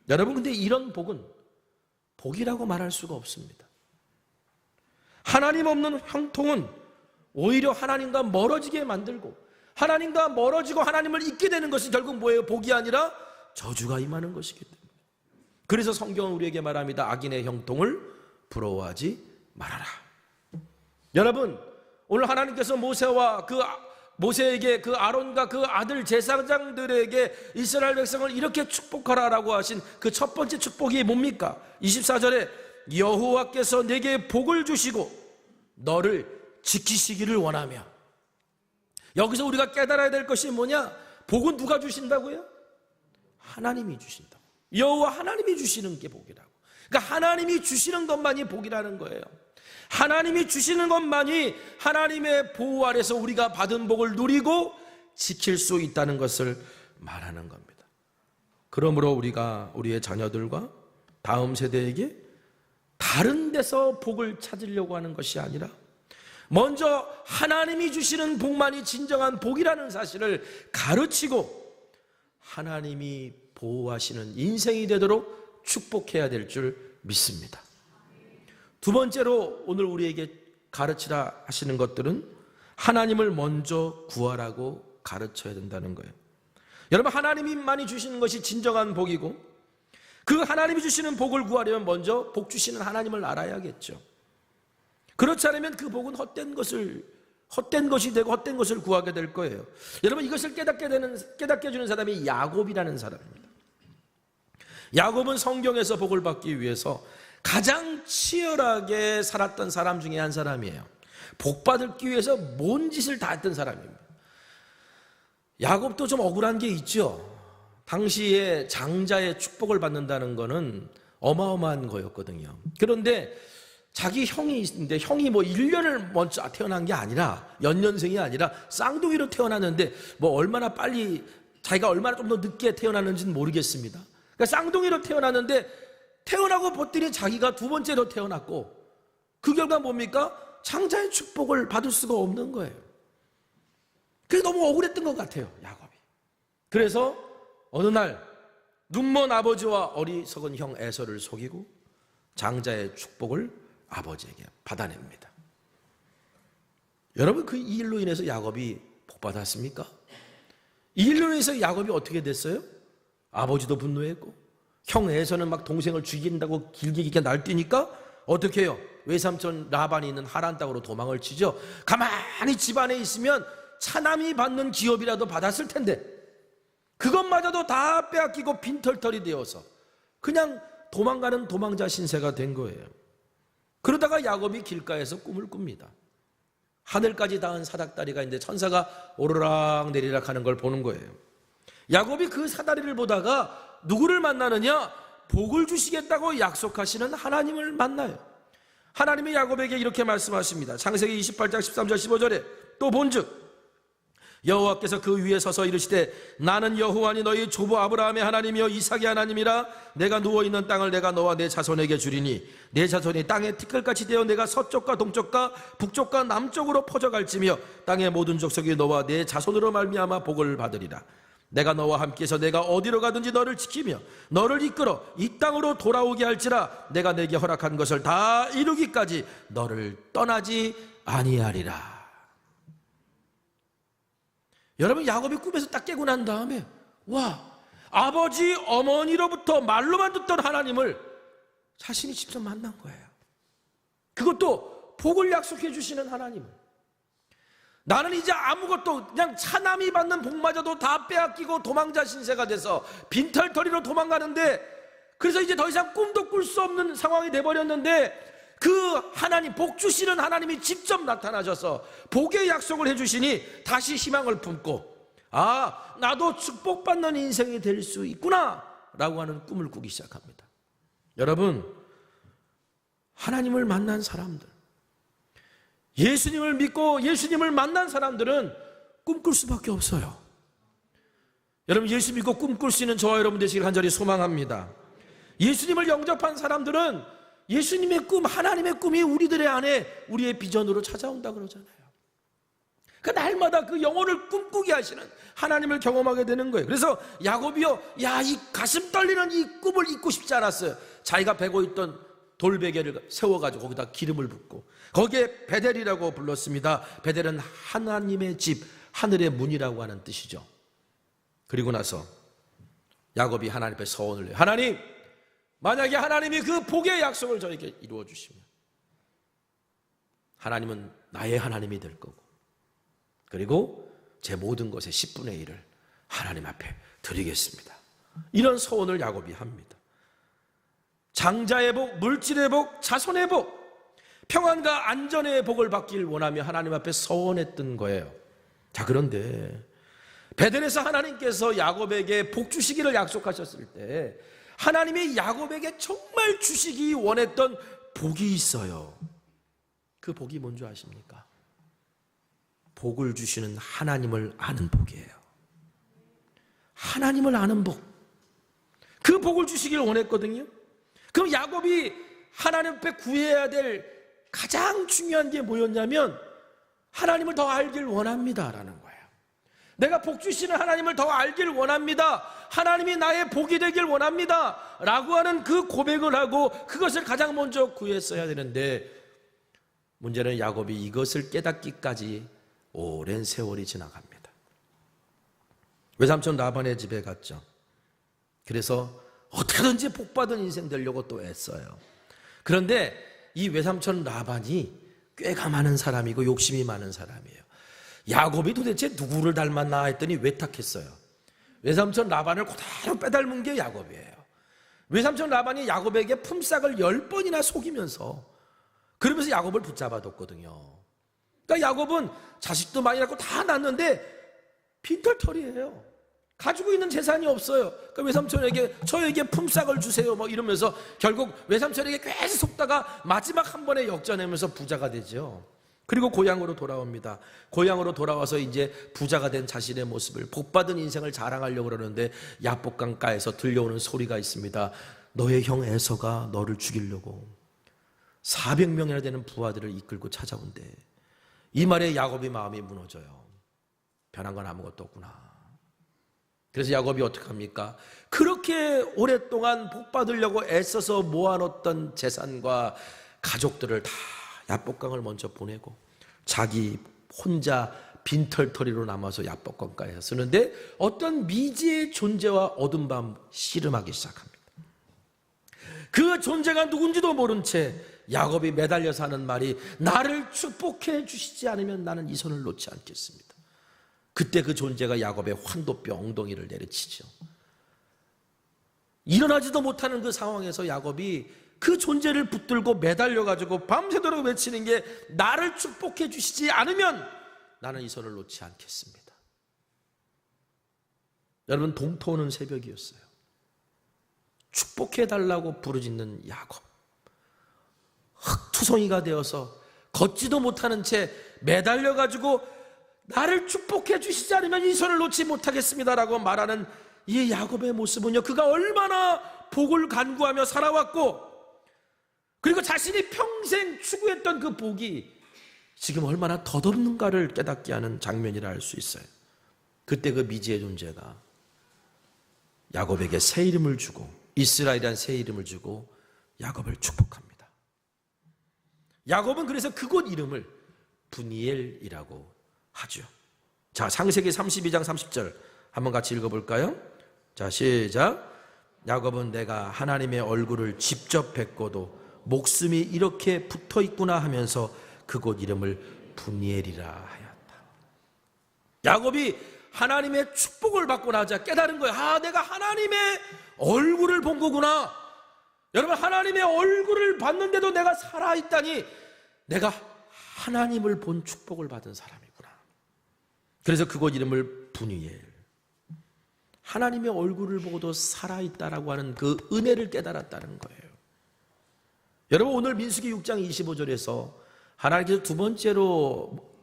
여러분, 근데 이런 복은 복이라고 말할 수가 없습니다. 하나님 없는 형통은 오히려 하나님과 멀어지게 만들고 하나님과 멀어지고 하나님을 잊게 되는 것이 결국 뭐예요? 복이 아니라 저주가 임하는 것이기 때문에. 그래서 성경은 우리에게 말합니다. 악인의 형통을 부러워하지 말아라. 여러분, 오늘 하나님께서 모세에게 그 아론과 그 아들 제사장들에게 이스라엘 백성을 이렇게 축복하라라고 하신 그 첫 번째 축복이 뭡니까? 24절에 여호와께서 내게 복을 주시고 너를 지키시기를 원하며. 여기서 우리가 깨달아야 될 것이 뭐냐? 복은 누가 주신다고요? 하나님이 주신다고. 여호와 하나님이 주시는 게 복이라고. 그러니까 하나님이 주시는 것만이 복이라는 거예요. 하나님이 주시는 것만이 하나님의 보호 아래서 우리가 받은 복을 누리고 지킬 수 있다는 것을 말하는 겁니다. 그러므로 우리가 우리의 자녀들과 다음 세대에게 다른 데서 복을 찾으려고 하는 것이 아니라 먼저 하나님이 주시는 복만이 진정한 복이라는 사실을 가르치고 하나님이 보호하시는 인생이 되도록 축복해야 될 줄 믿습니다. 두 번째로 오늘 우리에게 가르치라 하시는 것들은 하나님을 먼저 구하라고 가르쳐야 된다는 거예요. 여러분, 하나님만이 주시는 것이 진정한 복이고 그 하나님이 주시는 복을 구하려면 먼저 복 주시는 하나님을 알아야겠죠. 그렇지 않으면 그 복은 헛된 것이 되고 헛된 것을 구하게 될 거예요. 여러분, 이것을 깨닫게 해주는 사람이 야곱이라는 사람입니다. 야곱은 성경에서 복을 받기 위해서 가장 치열하게 살았던 사람 중에 한 사람이에요. 복 받기 위해서 뭔 짓을 다 했던 사람입니다. 야곱도 좀 억울한 게 있죠. 당시에 장자의 축복을 받는다는 거는 어마어마한 거였거든요. 그런데 자기 형이 있는데 형이 뭐 1년을 먼저 태어난 게 아니라 연년생이 아니라 쌍둥이로 태어났는데 뭐 얼마나 빨리 자기가 얼마나 좀 더 늦게 태어났는지는 모르겠습니다. 그러니까 쌍둥이로 태어났는데 태어나고 보더니 자기가 두 번째로 태어났고 그 결과 뭡니까? 장자의 축복을 받을 수가 없는 거예요. 그게 너무 억울했던 것 같아요, 야곱이. 그래서 어느 날 눈먼 아버지와 어리석은 형 에서를 속이고 장자의 축복을 아버지에게 받아냅니다. 여러분, 그 일로 인해서 야곱이 복받았습니까? 이 일로 인해서 야곱이 어떻게 됐어요? 아버지도 분노했고 형 에서는 막 동생을 죽인다고 길게 날뛰니까 어떻게 해요? 외삼촌 라반이 있는 하란 땅으로 도망을 치죠. 가만히 집안에 있으면 차남이 받는 기업이라도 받았을 텐데 그것마저도 다 빼앗기고 빈털털이 되어서 그냥 도망가는 도망자 신세가 된 거예요. 그러다가 야곱이 길가에서 꿈을 꿉니다. 하늘까지 닿은 사닥다리가 있는데 천사가 오르락 내리락 하는 걸 보는 거예요. 야곱이 그 사다리를 보다가 누구를 만나느냐? 복을 주시겠다고 약속하시는 하나님을 만나요. 하나님이 야곱에게 이렇게 말씀하십니다. 창세기 28장 13절 15절에 또 본즉 여호와께서 그 위에 서서 이르시되 나는 여호와니 너희 조부 아브라함의 하나님이여 이삭의 하나님이라. 내가 누워있는 땅을 내가 너와 내 자손에게 주리니 내 자손이 땅의 티끌같이 되어 내가 서쪽과 동쪽과 북쪽과 남쪽으로 퍼져갈지며 땅의 모든 족속이 너와 내 자손으로 말미암아 복을 받으리라. 내가 너와 함께해서 내가 어디로 가든지 너를 지키며 너를 이끌어 이 땅으로 돌아오게 할지라. 내가 내게 허락한 것을 다 이루기까지 너를 떠나지 아니하리라. 여러분, 야곱이 꿈에서 딱 깨고 난 다음에 와, 아버지 어머니로부터 말로만 듣던 하나님을 자신이 직접 만난 거예요. 그것도 복을 약속해 주시는 하나님을. 나는 이제 아무것도 그냥 차남이 받는 복마저도 다 빼앗기고 도망자 신세가 돼서 빈털터리로 도망가는데 그래서 이제 더 이상 꿈도 꿀 수 없는 상황이 돼버렸는데 그 하나님, 복 주시는 하나님이 직접 나타나셔서 복의 약속을 해주시니 다시 희망을 품고 아, 나도 축복받는 인생이 될 수 있구나 라고 하는 꿈을 꾸기 시작합니다. 여러분, 하나님을 만난 사람들, 예수님을 믿고 예수님을 만난 사람들은 꿈꿀 수밖에 없어요. 여러분, 예수 믿고 꿈꿀 수 있는 저와 여러분 되시길 간절히 소망합니다. 예수님을 영접한 사람들은 예수님의 꿈, 하나님의 꿈이 우리들의 안에 우리의 비전으로 찾아온다 그러잖아요. 그 날마다 그 영혼을 꿈꾸게 하시는 하나님을 경험하게 되는 거예요. 그래서 야곱이요, 야, 이 가슴 떨리는 이 꿈을 잊고 싶지 않았어요. 자기가 베고 있던 돌베개를 세워가지고 거기다 기름을 붓고 거기에 베델이라고 불렀습니다. 베델은 하나님의 집, 하늘의 문이라고 하는 뜻이죠. 그리고 나서 야곱이 하나님 앞에 서원을 해요. 하나님, 만약에 하나님이 그 복의 약속을 저에게 이루어 주시면 하나님은 나의 하나님이 될 거고 그리고 제 모든 것의 10분의 1을 하나님 앞에 드리겠습니다. 이런 서원을 야곱이 합니다. 장자의 복, 물질의 복, 자손의 복, 평안과 안전의 복을 받길 원하며 하나님 앞에 서원했던 거예요. 자, 그런데 베델에서 하나님께서 야곱에게 복 주시기를 약속하셨을 때 하나님이 야곱에게 정말 주시기 원했던 복이 있어요. 그 복이 뭔지 아십니까? 복을 주시는 하나님을 아는 복이에요. 하나님을 아는 복. 그 복을 주시기를 원했거든요. 그럼 야곱이 하나님 앞에 구해야 될 가장 중요한 게 뭐였냐면 하나님을 더 알길 원합니다라는 거예요. 내가 복 주시는 하나님을 더 알길 원합니다. 하나님이 나의 복이 되길 원합니다 라고 하는 그 고백을 하고 그것을 가장 먼저 구했어야 되는데, 문제는 야곱이 이것을 깨닫기까지 오랜 세월이 지나갑니다. 외삼촌 라반의 집에 갔죠. 그래서 어떻게든지 복받은 인생 되려고 또 애써요. 그런데 이 외삼촌 라반이 꾀가 많은 사람이고 욕심이 많은 사람이에요. 야곱이 도대체 누구를 닮았나 했더니 외탁했어요. 외삼촌 라반을 그대로 빼닮은 게 야곱이에요. 외삼촌 라반이 야곱에게 품삯을 10번이나 속이면서, 그러면서 야곱을 붙잡아뒀거든요. 그러니까 야곱은 자식도 많이 낳고 다 낳았는데 빈털터리예요. 가지고 있는 재산이 없어요. 그러니까 외삼촌에게 저에게 품삯을 주세요 뭐 이러면서 결국 외삼촌에게 계속 속다가 마지막 한 번에 역전하면서 부자가 되죠. 그리고 고향으로 돌아옵니다. 고향으로 돌아와서 이제 부자가 된 자신의 모습을, 복받은 인생을 자랑하려고 그러는데 야복강가에서 들려오는 소리가 있습니다. 너의 형 에서가 너를 죽이려고 400명이나 되는 부하들을 이끌고 찾아온대. 이 말에 야곱이 마음이 무너져요. 변한 건 아무것도 없구나. 그래서 야곱이 어떻게 합니까? 그렇게 오랫동안 복받으려고 애써서 모아놓던 재산과 가족들을 다 야복강을 먼저 보내고 자기 혼자 빈털터리로 남아서 야복강가에 쓰는데 어떤 미지의 존재와 어둠 밤 씨름하기 시작합니다. 그 존재가 누군지도 모른 채 야곱이 매달려서 하는 말이, 나를 축복해 주시지 않으면 나는 이 손을 놓지 않겠습니다. 그때 그 존재가 야곱의 환도뼈 엉덩이를 내리치죠. 일어나지도 못하는 그 상황에서 야곱이 그 존재를 붙들고 매달려가지고 밤새도록 외치는 게, 나를 축복해 주시지 않으면 나는 이 손을 놓지 않겠습니다. 여러분, 동토오는 새벽이었어요. 축복해달라고 부르짖는 야곱. 흙투성이가 되어서 걷지도 못하는 채 매달려가지고 나를 축복해 주시지 않으면 이 손을 놓지 못하겠습니다라고 말하는 이 야곱의 모습은요, 그가 얼마나 복을 간구하며 살아왔고, 그리고 자신이 평생 추구했던 그 복이 지금 얼마나 덧없는가를 깨닫게 하는 장면이라 할 수 있어요. 그때 그 미지의 존재가 야곱에게 새 이름을 주고, 이스라엘이라는 새 이름을 주고 야곱을 축복합니다. 야곱은 그래서 그곳 이름을 브니엘이라고 하죠. 자, 창세기 32장 30절 한번 같이 읽어볼까요? 자, 시작. 야곱은 내가 하나님의 얼굴을 직접 뵙고도 목숨이 이렇게 붙어 있구나 하면서 그곳 이름을 브니엘이라 하였다. 야곱이 하나님의 축복을 받고 나자 깨달은 거예요. 아, 내가 하나님의 얼굴을 본 거구나. 여러분, 하나님의 얼굴을 봤는데도 내가 살아있다니, 내가 하나님을 본 축복을 받은 사람이구나. 그래서 그곳 이름을 브니엘, 하나님의 얼굴을 보고도 살아있다라고 하는 그 은혜를 깨달았다는 거예요. 여러분, 오늘 민수기 6장 25절에서 하나님께서 두 번째로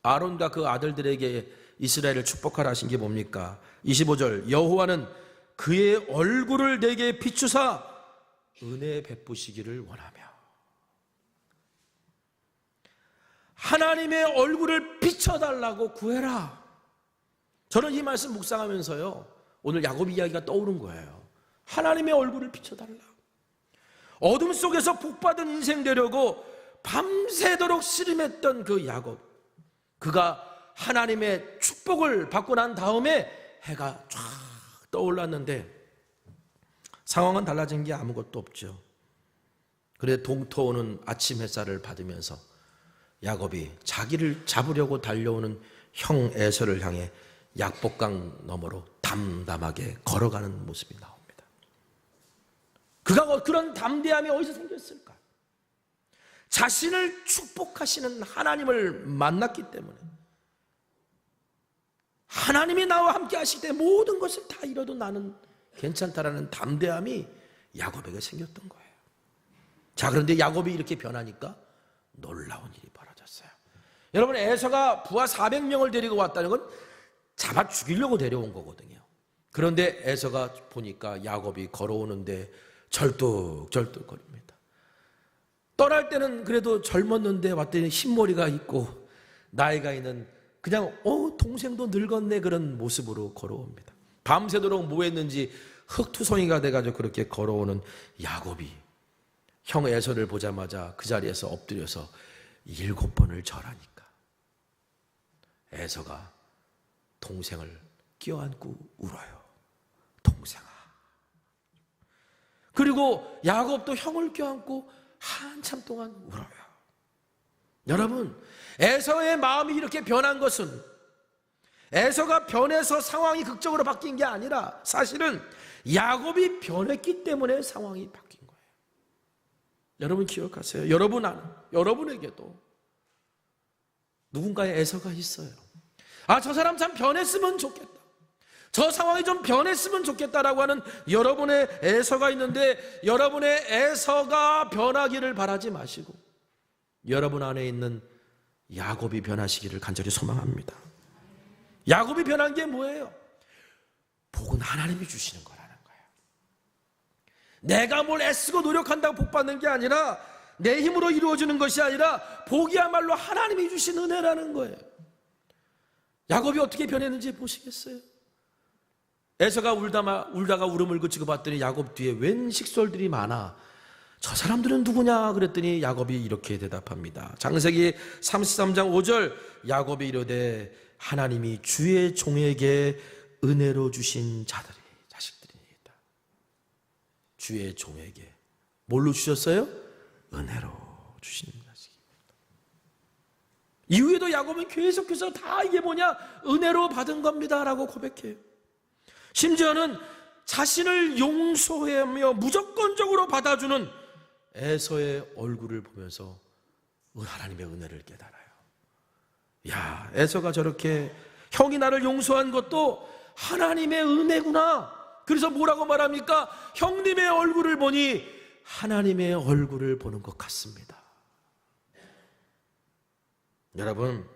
아론과 그 아들들에게 이스라엘을 축복하라 하신 게 뭡니까? 25절, 여호와는 그의 얼굴을 내게 비추사 은혜 베푸시기를 원하며. 하나님의 얼굴을 비춰달라고 구해라. 저는 이 말씀 묵상하면서요, 오늘 야곱 이야기가 떠오른 거예요. 하나님의 얼굴을 비춰달라. 어둠 속에서 복받은 인생 되려고 밤새도록 씨름했던 그 야곱, 그가 하나님의 축복을 받고 난 다음에 해가 쫙 떠올랐는데 상황은 달라진 게 아무것도 없죠. 그래 동토오는 아침 햇살을 받으면서 야곱이 자기를 잡으려고 달려오는 형 에서를 향해 약복강 너머로 담담하게 걸어가는 모습이 나옵니다. 그가 그런 담대함이 어디서 생겼을까? 자신을 축복하시는 하나님을 만났기 때문에, 하나님이 나와 함께 하실 때 모든 것을 다 잃어도 나는 괜찮다라는 담대함이 야곱에게 생겼던 거예요. 자, 그런데 야곱이 이렇게 변하니까 놀라운 일이 벌어졌어요. 여러분, 에서가 부하 400명을 데리고 왔다는 건 잡아 죽이려고 데려온 거거든요. 그런데 에서가 보니까 야곱이 걸어오는데 절뚝절뚝거립니다. 떠날 때는 그래도 젊었는데 왔더니 흰머리가 있고 나이가 있는 그냥 동생도 늙었네 그런 모습으로 걸어옵니다. 밤새도록 뭐 했는지 흙투성이가 돼가지고 그렇게 걸어오는 야곱이 형 에서를 보자마자 그 자리에서 엎드려서 7번을 절하니까 에서가 동생을 껴안고 울어요. 동생아. 그리고 야곱도 형을 껴안고 한참 동안 울어요. 여러분, 에서의 마음이 이렇게 변한 것은 에서가 변해서 상황이 극적으로 바뀐 게 아니라 사실은 야곱이 변했기 때문에 상황이 바뀐 거예요. 여러분 기억하세요. 여러분에게도 누군가의 에서가 있어요. 저 사람 참 변했으면 좋겠다. 저 상황이 좀 변했으면 좋겠다라고 하는 여러분의 에서가 있는데 여러분의 에서가 변하기를 바라지 마시고 여러분 안에 있는 야곱이 변하시기를 간절히 소망합니다. 야곱이 변한 게 뭐예요? 복은 하나님이 주시는 거라는 거예요. 내가 뭘 애쓰고 노력한다고 복 받는 게 아니라 내 힘으로 이루어지는 것이 아니라 복이야말로 하나님이 주신 은혜라는 거예요. 야곱이 어떻게 변했는지 보시겠어요? 에서가 울다가 울음을 그치고 봤더니 야곱 뒤에 웬 식솔들이 많아. 저 사람들은 누구냐 그랬더니 야곱이 이렇게 대답합니다. 창세기 33장 5절 야곱이 이르되 하나님이 주의 종에게 은혜로 주신 자식들이니이다. 주의 종에게 뭘로 주셨어요? 은혜로 주신 자식입니다. 이후에도 야곱은 계속해서 다 이게 뭐냐? 은혜로 받은 겁니다 라고 고백해요. 심지어는 자신을 용서하며 무조건적으로 받아주는 에서의 얼굴을 보면서 하나님의 은혜를 깨달아요. 야, 에서가 저렇게 형이 나를 용서한 것도 하나님의 은혜구나. 그래서 뭐라고 말합니까? 형님의 얼굴을 보니 하나님의 얼굴을 보는 것 같습니다. 여러분,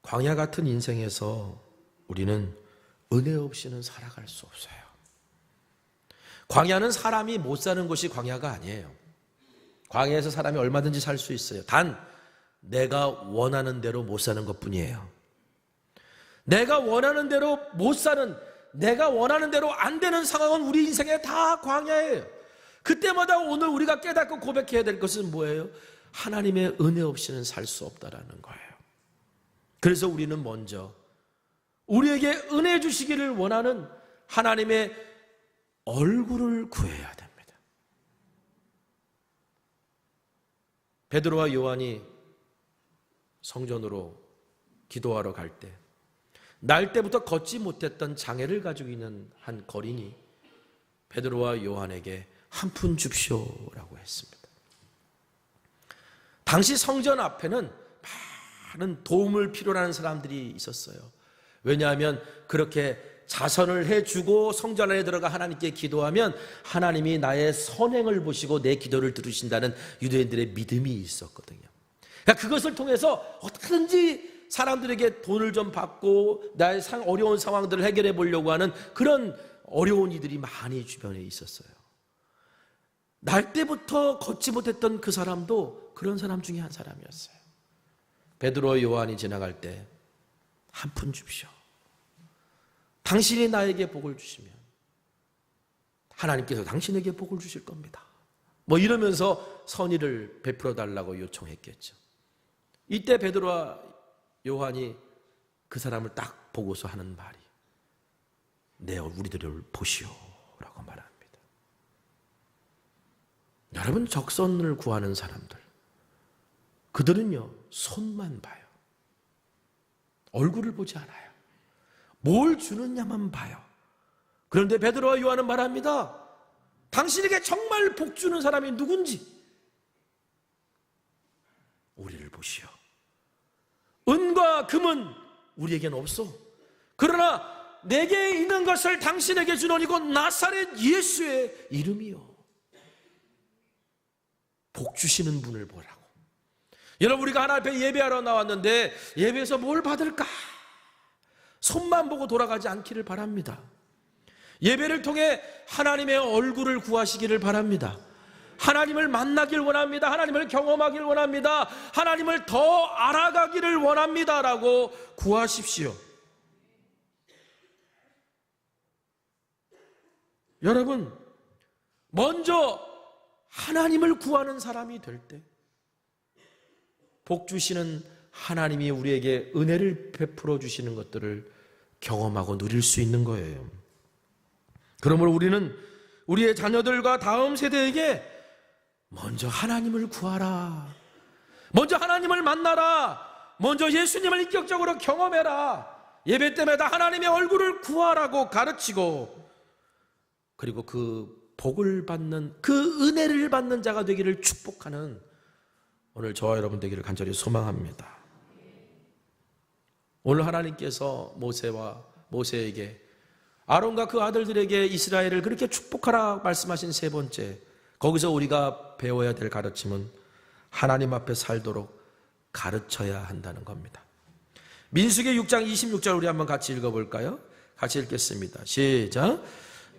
광야 같은 인생에서 우리는 은혜 없이는 살아갈 수 없어요. 광야는 사람이 못 사는 곳이 광야가 아니에요. 광야에서 사람이 얼마든지 살 수 있어요. 단 내가 원하는 대로 못 사는 것뿐이에요. 내가 원하는 대로 못 사는, 내가 원하는 대로 안 되는 상황은 우리 인생에 다 광야예요. 그때마다 오늘 우리가 깨닫고 고백해야 될 것은 뭐예요? 하나님의 은혜 없이는 살 수 없다라는 거예요. 그래서 우리는 먼저 우리에게 은혜 주시기를 원하는 하나님의 얼굴을 구해야 됩니다. 베드로와 요한이 성전으로 기도하러 갈 때 날 때부터 걷지 못했던 장애를 가지고 있는 한 거린이 베드로와 요한에게 한 푼 줍시오라고 했습니다. 당시 성전 앞에는 많은 도움을 필요로 하는 사람들이 있었어요. 왜냐하면 그렇게 자선을 해주고 성전 안에 들어가 하나님께 기도하면 하나님이 나의 선행을 보시고 내 기도를 들으신다는 유대인들의 믿음이 있었거든요. 그러니까 그것을 통해서 어떻게든지 사람들에게 돈을 좀 받고 나의 어려운 상황들을 해결해 보려고 하는 그런 어려운 이들이 많이 주변에 있었어요. 날 때부터 걷지 못했던 그 사람도 그런 사람 중에 한 사람이었어요. 베드로 요한이 지나갈 때 한 푼 줍시오. 당신이 나에게 복을 주시면 하나님께서 당신에게 복을 주실 겁니다. 뭐 이러면서 선의를 베풀어 달라고 요청했겠죠. 이때 베드로와 요한이 그 사람을 딱 보고서 하는 말이 내 우리들을 보시오라고 말합니다. 여러분, 적선을 구하는 사람들, 그들은요 손만 봐요. 얼굴을 보지 않아요. 뭘 주느냐만 봐요. 그런데 베드로와 요한은 말합니다. 당신에게 정말 복 주는 사람이 누군지 우리를 보시오. 은과 금은 우리에게는 없어. 그러나 내게 있는 것을 당신에게 주노니 곧 나사렛 예수의 이름이요. 복 주시는 분을 보라고. 여러분, 우리가 하나님 앞에 예배하러 나왔는데 예배에서 뭘 받을까? 손만 보고 돌아가지 않기를 바랍니다. 예배를 통해 하나님의 얼굴을 구하시기를 바랍니다. 하나님을 만나길 원합니다. 하나님을 경험하길 원합니다. 하나님을 더 알아가기를 원합니다라고 구하십시오. 여러분, 먼저 하나님을 구하는 사람이 될 때 복 주시는 하나님이 우리에게 은혜를 베풀어 주시는 것들을 경험하고 누릴 수 있는 거예요. 그러므로 우리는 우리의 자녀들과 다음 세대에게 먼저 하나님을 구하라, 먼저 하나님을 만나라, 먼저 예수님을 인격적으로 경험해라, 예배 때마다 하나님의 얼굴을 구하라고 가르치고, 그리고 그 복을 받는, 그 은혜를 받는 자가 되기를 축복하는 오늘 저와 여러분 되기를 간절히 소망합니다. 오늘 하나님께서 모세에게 아론과 그 아들들에게 이스라엘을 그렇게 축복하라 말씀하신 세 번째, 거기서 우리가 배워야 될 가르침은 하나님 앞에 살도록 가르쳐야 한다는 겁니다. 민수기 6장 26절 우리 한번 같이 읽어볼까요? 같이 읽겠습니다. 시작.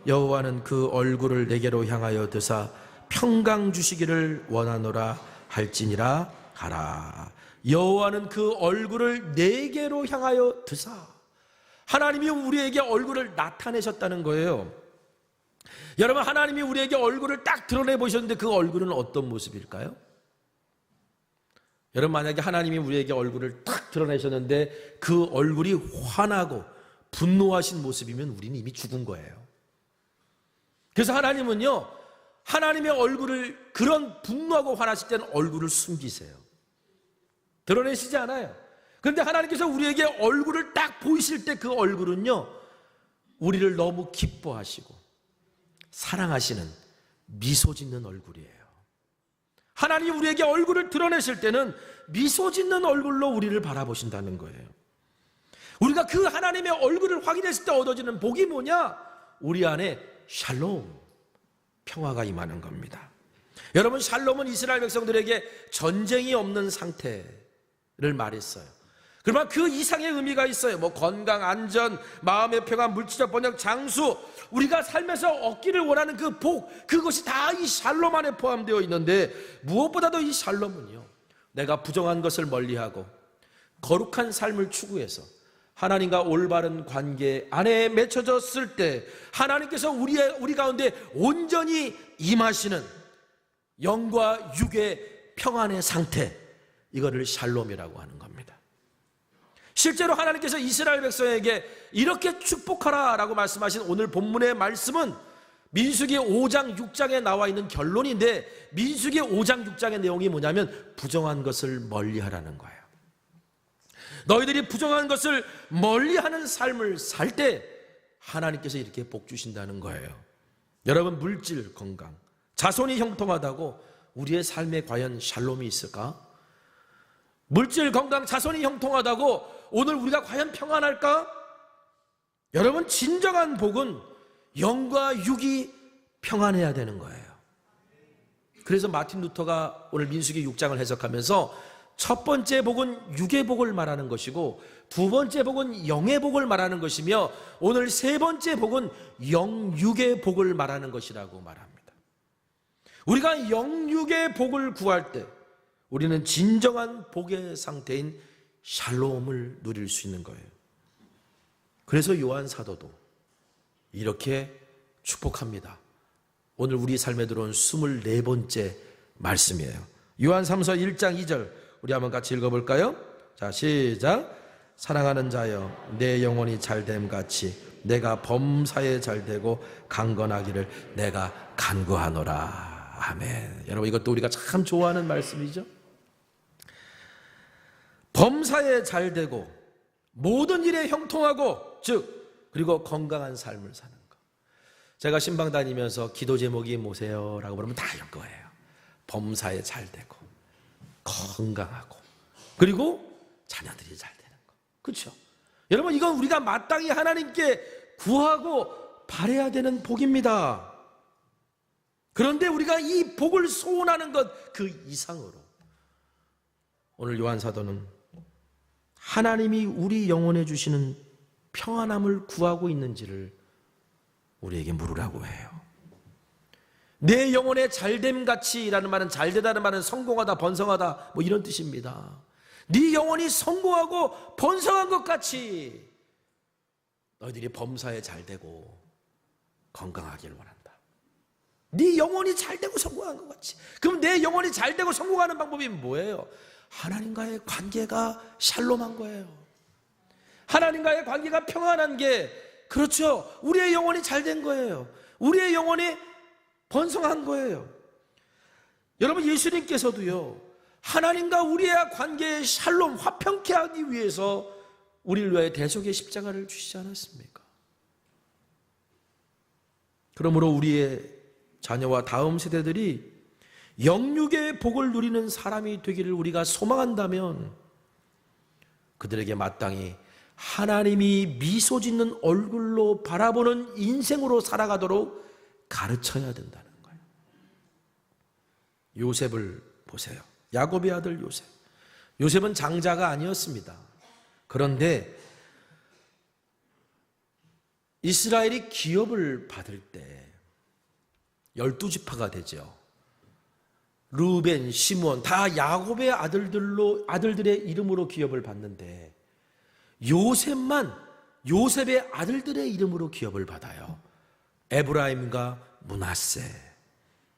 여호와는 그 얼굴을 내게로 향하여 드사 평강 주시기를 원하노라 할지니라 하라. 여호와는 그 얼굴을 내게로 향하여 드사. 하나님이 우리에게 얼굴을 나타내셨다는 거예요. 여러분, 하나님이 우리에게 얼굴을 딱 드러내 보셨는데 그 얼굴은 어떤 모습일까요? 여러분, 만약에 하나님이 우리에게 얼굴을 딱 드러내셨는데 그 얼굴이 화나고 분노하신 모습이면 우리는 이미 죽은 거예요. 그래서 하나님은요, 하나님의 얼굴을, 그런 분노하고 화나실 때는 얼굴을 숨기세요. 드러내시지 않아요. 그런데 하나님께서 우리에게 얼굴을 딱 보이실 때 그 얼굴은요, 우리를 너무 기뻐하시고 사랑하시는 미소 짓는 얼굴이에요. 하나님이 우리에게 얼굴을 드러내실 때는 미소 짓는 얼굴로 우리를 바라보신다는 거예요. 우리가 그 하나님의 얼굴을 확인했을 때 얻어지는 복이 뭐냐? 우리 안에 샬롬, 평화가 임하는 겁니다. 여러분, 샬롬은 이스라엘 백성들에게 전쟁이 없는 상태를 말했어요. 그러면 그 이상의 의미가 있어요. 건강, 안전, 마음의 평안, 물질적 번영, 장수, 우리가 삶에서 얻기를 원하는 그 복, 그것이 다 이 샬롬 안에 포함되어 있는데, 무엇보다도 이 샬롬은요, 내가 부정한 것을 멀리하고 거룩한 삶을 추구해서 하나님과 올바른 관계 안에 맺혀졌을 때 하나님께서 우리 가운데 온전히 임하시는 영과 육의 평안의 상태, 이거를 샬롬이라고 하는 겁니다. 실제로 하나님께서 이스라엘 백성에게 이렇게 축복하라 라고 말씀하신 오늘 본문의 말씀은 민수기 5장 6장에 나와 있는 결론인데, 민수기 5장 6장의 내용이 뭐냐면 부정한 것을 멀리하라는 거예요. 너희들이 부정한 것을 멀리하는 삶을 살 때 하나님께서 이렇게 복 주신다는 거예요. 여러분, 물질, 건강, 자손이 형통하다고 우리의 삶에 과연 샬롬이 있을까? 물질, 건강, 자손이 형통하다고 오늘 우리가 과연 평안할까? 여러분, 진정한 복은 영과 육이 평안해야 되는 거예요. 그래서 마틴 루터가 오늘 민수기 6장을 해석하면서 첫 번째 복은 육의 복을 말하는 것이고, 두 번째 복은 영의 복을 말하는 것이며, 오늘 세 번째 복은 영육의 복을 말하는 것이라고 말합니다. 우리가 영육의 복을 구할 때 우리는 진정한 복의 상태인 샬롬을 누릴 수 있는 거예요. 그래서 요한 사도도 이렇게 축복합니다. 오늘 우리 삶에 들어온 24번째 말씀이에요. 요한 3서 1장 2절 우리 한번 같이 읽어볼까요? 자, 시작. 사랑하는 자여, 내 영혼이 잘됨 같이 내가 범사에 잘되고 강건하기를 내가 간구하노라. 아멘. 여러분, 이것도 우리가 참 좋아하는 말씀이죠. 범사에 잘되고 모든 일에 형통하고, 즉 그리고 건강한 삶을 사는 것. 제가 신방 다니면서 기도 제목이 뭐세요? 라고 그러면 다 이런 거예요. 범사에 잘되고 건강하고 그리고 자녀들이 잘 되는 거. 그렇죠? 여러분, 이건 우리가 마땅히 하나님께 구하고 바라야 되는 복입니다. 그런데 우리가 이 복을 소원하는 것 그 이상으로 오늘 요한 사도는 하나님이 우리 영혼에 주시는 평안함을 구하고 있는지를 우리에게 물으라고 해요. 내 영혼의 잘됨같이라는 말은 잘되다는 말은 성공하다, 번성하다 뭐 이런 뜻입니다. 네 영혼이 성공하고 번성한 것 같이 너희들이 범사에 잘되고 건강하기를 원한다. 네 영혼이 잘되고 성공한 것 같이. 그럼 내 영혼이 잘되고 성공하는 방법이 뭐예요? 하나님과의 관계가 샬롬한 거예요. 하나님과의 관계가 평안한 게, 그렇죠, 우리의 영혼이 잘된 거예요. 우리의 영혼이 번성한 거예요. 여러분, 예수님께서도요, 하나님과 우리의 관계의 샬롬, 화평케 하기 위해서 우리를 위하여 대속의 십자가를 주시지 않았습니까? 그러므로 우리의 자녀와 다음 세대들이 영육의 복을 누리는 사람이 되기를 우리가 소망한다면 그들에게 마땅히 하나님이 미소 짓는 얼굴로 바라보는 인생으로 살아가도록 가르쳐야 된다는 거예요. 요셉을 보세요. 야곱의 아들 요셉. 요셉은 장자가 아니었습니다. 그런데 이스라엘이 기업을 받을 때 12지파가 되죠. 루벤, 시므온 다 야곱의 아들들의 이름으로 기업을 받는데 요셉만 요셉의 아들들의 이름으로 기업을 받아요. 에브라임과 므낫세.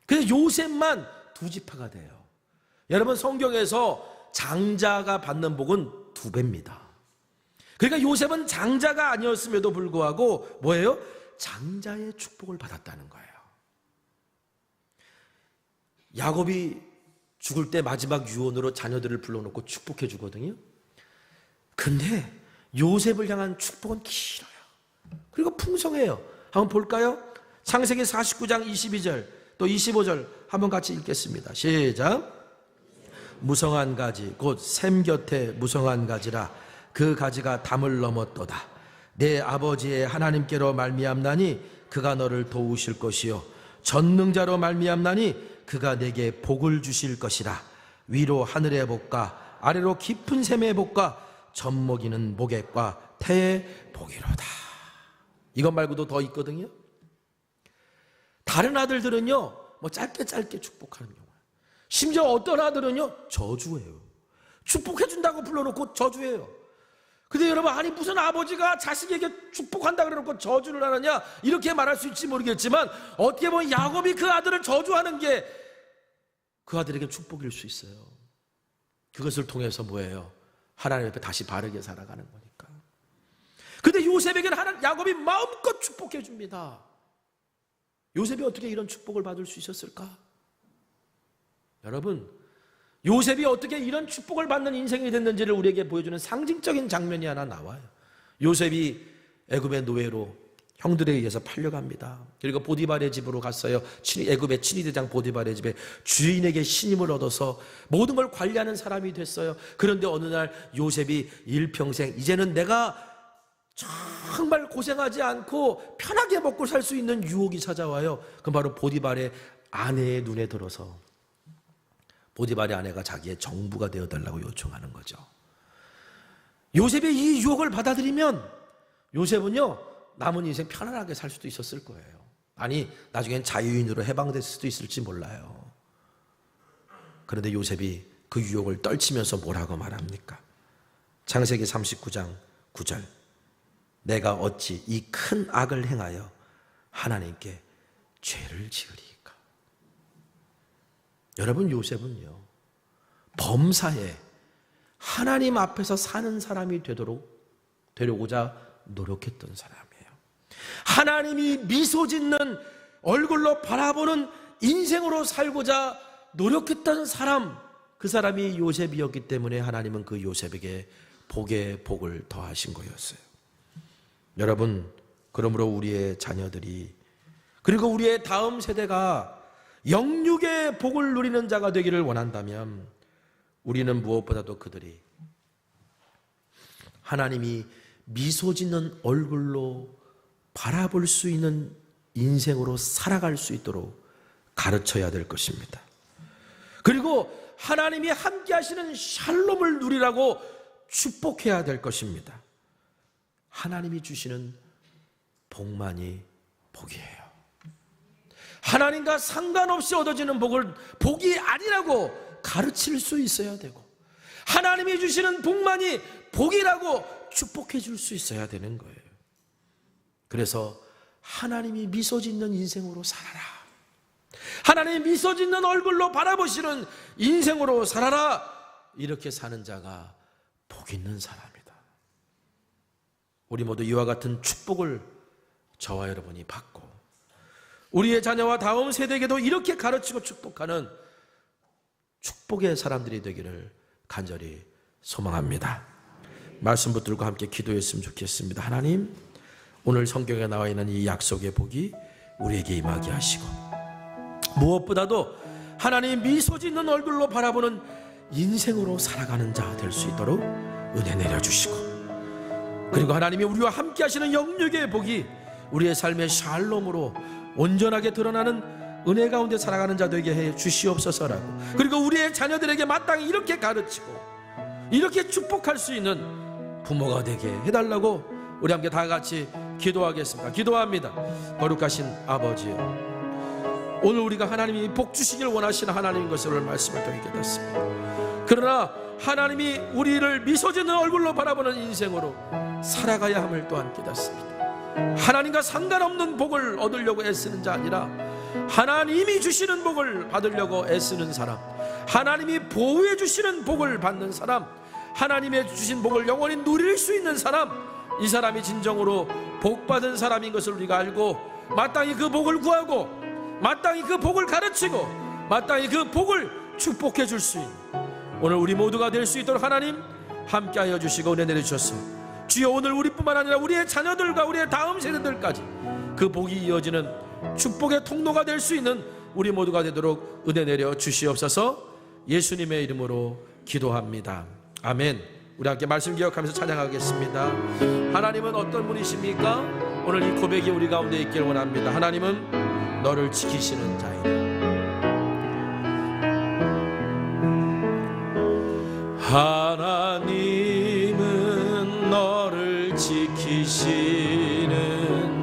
그래서 요셉만 2지파가 돼요. 여러분, 성경에서 장자가 받는 복은 2배입니다. 그러니까 요셉은 장자가 아니었음에도 불구하고 뭐예요? 장자의 축복을 받았다는 거예요. 야곱이 죽을 때 마지막 유언으로 자녀들을 불러놓고 축복해 주거든요. 근데 요셉을 향한 축복은 길어요. 그리고 풍성해요. 한번 볼까요? 창세기 49장 22절 또 25절 한번 같이 읽겠습니다. 시작. 무성한 가지 곧 샘 곁에 무성한 가지라 그 가지가 담을 넘었도다. 내 아버지의 하나님께로 말미암나니 그가 너를 도우실 것이요 전능자로 말미암나니 그가 내게 복을 주실 것이라. 위로 하늘의 복과 아래로 깊은 샘의 복과 젖먹이는 목액과 태의 복이로다. 이것 말고도 더 있거든요. 다른 아들들은요 뭐 짧게 축복하는 경우예요. 심지어 어떤 아들은요 저주해요. 축복해 준다고 불러놓고 저주해요. 근데 여러분, 아니 무슨 아버지가 자식에게 축복한다 그래놓고 저주를 하느냐, 이렇게 말할 수 있지 모르겠지만 어떻게 보면 야곱이 그 아들을 저주하는 게 그 아들에게 축복일 수 있어요. 그것을 통해서 뭐예요? 하나님 앞에 다시 바르게 살아가는 거니까. 근데 요셉에게는 야곱이 마음껏 축복해 줍니다. 요셉이 어떻게 이런 축복을 받을 수 있었을까? 여러분, 요셉이 어떻게 이런 축복을 받는 인생이 됐는지를 우리에게 보여주는 상징적인 장면이 하나 나와요. 요셉이 애굽의 노예로 형들에 의해서 팔려갑니다. 그리고 보디발의 집으로 갔어요. 애굽의 친위대장 보디발의 집에 주인에게 신임을 얻어서 모든 걸 관리하는 사람이 됐어요. 그런데 어느 날 요셉이 일평생 이제는 내가 정말 고생하지 않고 편하게 먹고 살 수 있는 유혹이 찾아와요. 그럼 바로 보디발의 아내의 눈에 들어서 보디발의 아내가 자기의 정부가 되어달라고 요청하는 거죠. 요셉이 이 유혹을 받아들이면 요셉은요 남은 인생 편안하게 살 수도 있었을 거예요. 아니 나중엔 자유인으로 해방될 수도 있을지 몰라요. 그런데 요셉이 그 유혹을 떨치면서 뭐라고 말합니까? 창세기 39장 9절. 내가 어찌 이 큰 악을 행하여 하나님께 죄를 지으리까? 여러분, 요셉은요 범사에 하나님 앞에서 사는 사람이 되려고자 노력했던 사람이에요. 하나님이 미소 짓는 얼굴로 바라보는 인생으로 살고자 노력했던 사람, 그 사람이 요셉이었기 때문에 하나님은 그 요셉에게 복에 복을 더하신 거였어요. 여러분, 그러므로 우리의 자녀들이 그리고 우리의 다음 세대가 영육의 복을 누리는 자가 되기를 원한다면 우리는 무엇보다도 그들이 하나님이 미소 짓는 얼굴로 바라볼 수 있는 인생으로 살아갈 수 있도록 가르쳐야 될 것입니다. 그리고 하나님이 함께 하시는 샬롬을 누리라고 축복해야 될 것입니다. 하나님이 주시는 복만이 복이에요. 하나님과 상관없이 얻어지는 복을 복이 아니라고 가르칠 수 있어야 되고, 하나님이 주시는 복만이 복이라고 축복해 줄 수 있어야 되는 거예요. 그래서 하나님이 미소 짓는 인생으로 살아라, 하나님이 미소 짓는 얼굴로 바라보시는 인생으로 살아라, 이렇게 사는 자가 복 있는 사람이다. 우리 모두 이와 같은 축복을 저와 여러분이 받고 우리의 자녀와 다음 세대에게도 이렇게 가르치고 축복하는 축복의 사람들이 되기를 간절히 소망합니다. 말씀 붙들고 함께 기도했으면 좋겠습니다. 하나님, 오늘 성경에 나와 있는 이 약속의 복이 우리에게 임하게 하시고, 무엇보다도 하나님 미소 짓는 얼굴로 바라보는 인생으로 살아가는 자 될 수 있도록 은혜 내려주시고, 그리고 하나님이 우리와 함께 하시는 영육의 복이 우리의 삶의 샬롬으로 온전하게 드러나는 은혜 가운데 살아가는 자 되게 해 주시옵소서라고, 그리고 우리의 자녀들에게 마땅히 이렇게 가르치고 이렇게 축복할 수 있는 부모가 되게 해달라고 우리 함께 다 같이 기도하겠습니다. 기도합니다. 거룩하신 아버지요, 오늘 우리가 하나님이 복 주시길 원하시는 하나님인 것을 말씀을 통해 깨닫습니다. 그러나 하나님이 우리를 미소 짓는 얼굴로 바라보는 인생으로 살아가야 함을 또한 깨닫습니다. 하나님과 상관없는 복을 얻으려고 애쓰는 자 아니라 하나님이 주시는 복을 받으려고 애쓰는 사람, 하나님이 보호해 주시는 복을 받는 사람, 하나님의 주신 복을 영원히 누릴 수 있는 사람, 이 사람이 진정으로 복받은 사람인 것을 우리가 알고 마땅히 그 복을 구하고 마땅히 그 복을 가르치고 마땅히 그 복을 축복해 줄 수 있는 오늘 우리 모두가 될 수 있도록 하나님 함께하여 주시고 은혜 내려주셔서 주여, 오늘 우리뿐만 아니라 우리의 자녀들과 우리의 다음 세대들까지 그 복이 이어지는 축복의 통로가 될 수 있는 우리 모두가 되도록 은혜 내려 주시옵소서. 예수님의 이름으로 기도합니다. 아멘. 우리 함께 말씀 기억하면서 찬양하겠습니다. 하나님은 어떤 분이십니까? 오늘 이 고백이 우리 가운데 있길 원합니다. 하나님은 너를 지키시는 자이다. 하나님은 너를 지키시는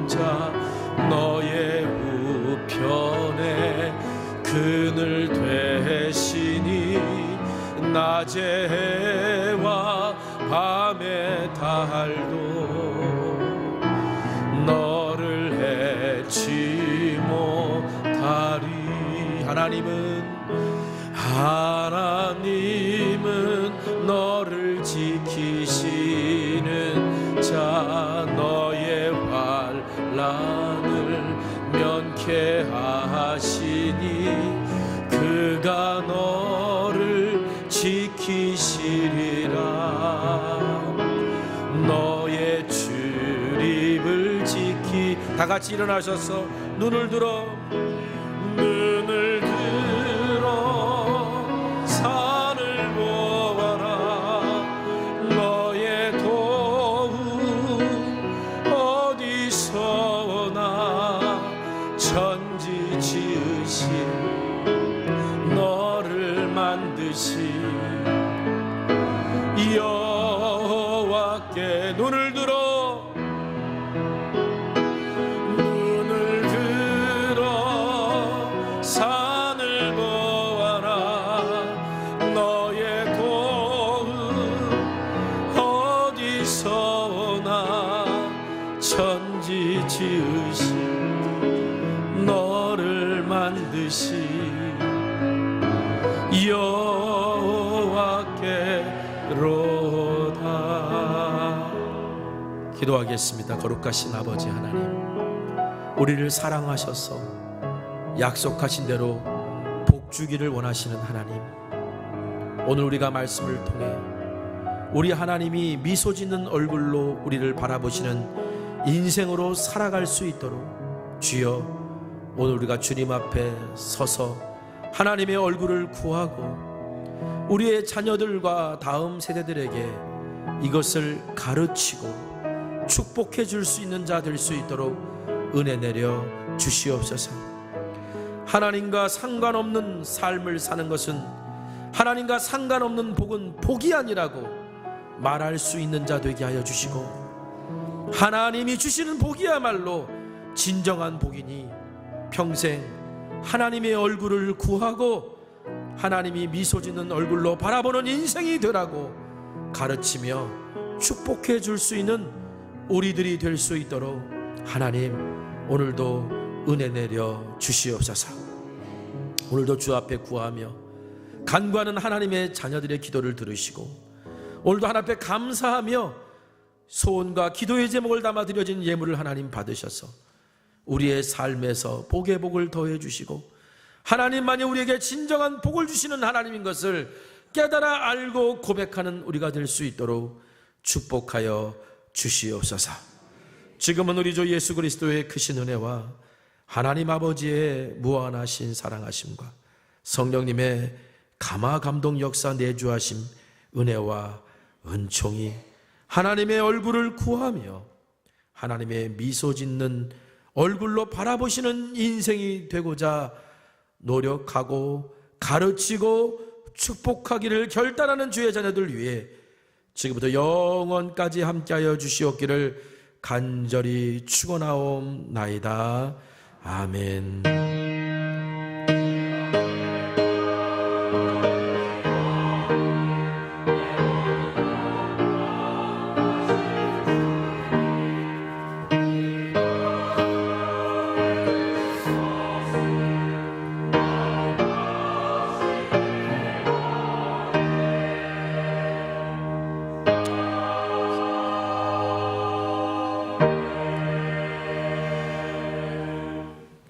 자, 너의 우편에 그늘 되시니 낮의 해와 밤의 달도 너를 해치 못하리. 하나님은 너를 지키시는 자, 너의 환난을 면케 하시니 그가 너를 지키시리라. 너의 출입을 지키, 다 같이 일어나셔서 눈을 들어 산을 보아라. 너의 도움 어디서 오나. 천지 지으신 너를 만드신 여호와께 눈을 들어 산을 보아라. 너의 도움 어디서 오나. 천지 지으신 너를 만드신 여호와께로다. 기도하겠습니다. 거룩하신 아버지 하나님, 우리를 사랑하셔서 약속하신 대로 복 주기를 원하시는 하나님, 오늘 우리가 말씀을 통해 우리 하나님이 미소 짓는 얼굴로 우리를 바라보시는 인생으로 살아갈 수 있도록 주여, 오늘 우리가 주님 앞에 서서 하나님의 얼굴을 구하고 우리의 자녀들과 다음 세대들에게 이것을 가르치고 축복해 줄 수 있는 자 될 수 있도록 은혜 내려 주시옵소서. 하나님과 상관없는 삶을 사는 것은, 하나님과 상관없는 복은 복이 아니라고 말할 수 있는 자 되게 하여 주시고, 하나님이 주시는 복이야말로 진정한 복이니 평생 하나님의 얼굴을 구하고 하나님이 미소 짓는 얼굴로 바라보는 인생이 되라고 가르치며 축복해 줄 수 있는 우리들이 될 수 있도록 하나님 오늘도 은혜 내려 주시옵소서. 오늘도 주 앞에 구하며 간구하는 하나님의 자녀들의 기도를 들으시고 오늘도 하나님 앞에 감사하며 소원과 기도의 제목을 담아 드려진 예물을 하나님 받으셔서 우리의 삶에서 복의 복을 더해 주시고 하나님만이 우리에게 진정한 복을 주시는 하나님인 것을 깨달아 알고 고백하는 우리가 될 수 있도록 축복하여 주시옵소서. 지금은 우리 주 예수 그리스도의 크신 은혜와 하나님 아버지의 무한하신 사랑하심과 성령님의 감화 감동 역사 내주하심 은혜와 은총이 하나님의 얼굴을 구하며 하나님의 미소 짓는 얼굴로 바라보시는 인생이 되고자 노력하고 가르치고 축복하기를 결단하는 주의 자녀들 위해 지금부터 영원까지 함께하여 주시옵기를 간절히 축원하옵나이다. 아멘.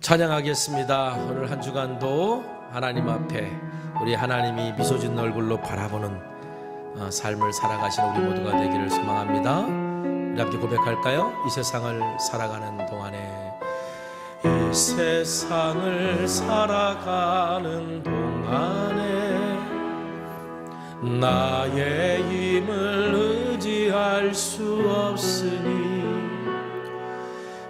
찬양하겠습니다. 오늘 한 주간도 하나님 앞에 우리 하나님이 미소 짓는 얼굴로 바라보는 삶을 살아가시는 우리 모두가 되기를 소망합니다. 우리 함께 고백할까요? 이 세상을 살아가는 동안에 이 세상을 살아가는 동안에 나의 힘을 의지할 수 없으니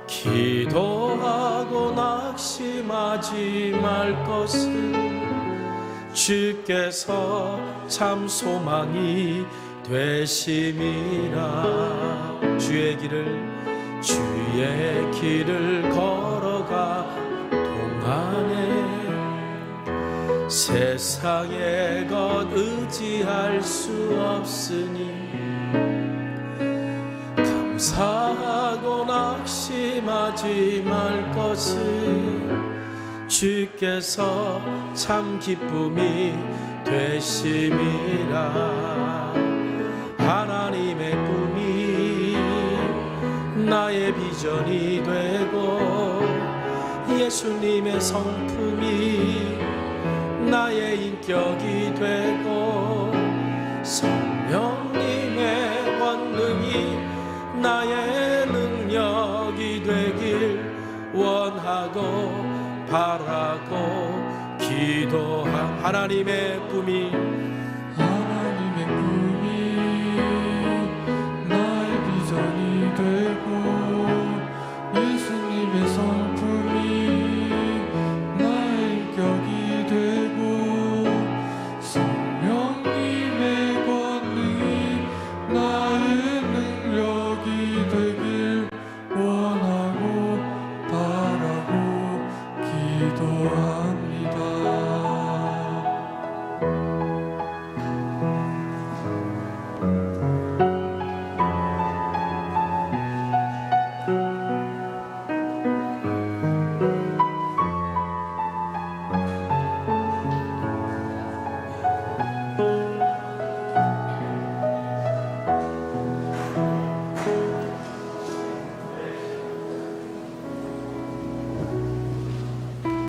기도하고 낙심하지 말 것을 주께서 참 소망이 되심이라. 주의 길을 걸어가 동안에 세상의 것 의지할 수 없으니 감사하고 낙심하지 말 것을 주께서 참 기쁨이 되심이라. 하나님의 꿈이 나의 비전이 되고 예수님의 성품이 나의 인격이 되고 성령님의 권능이 나의 능력이 되길 원하고 바라고 기도한 하나님의 꿈이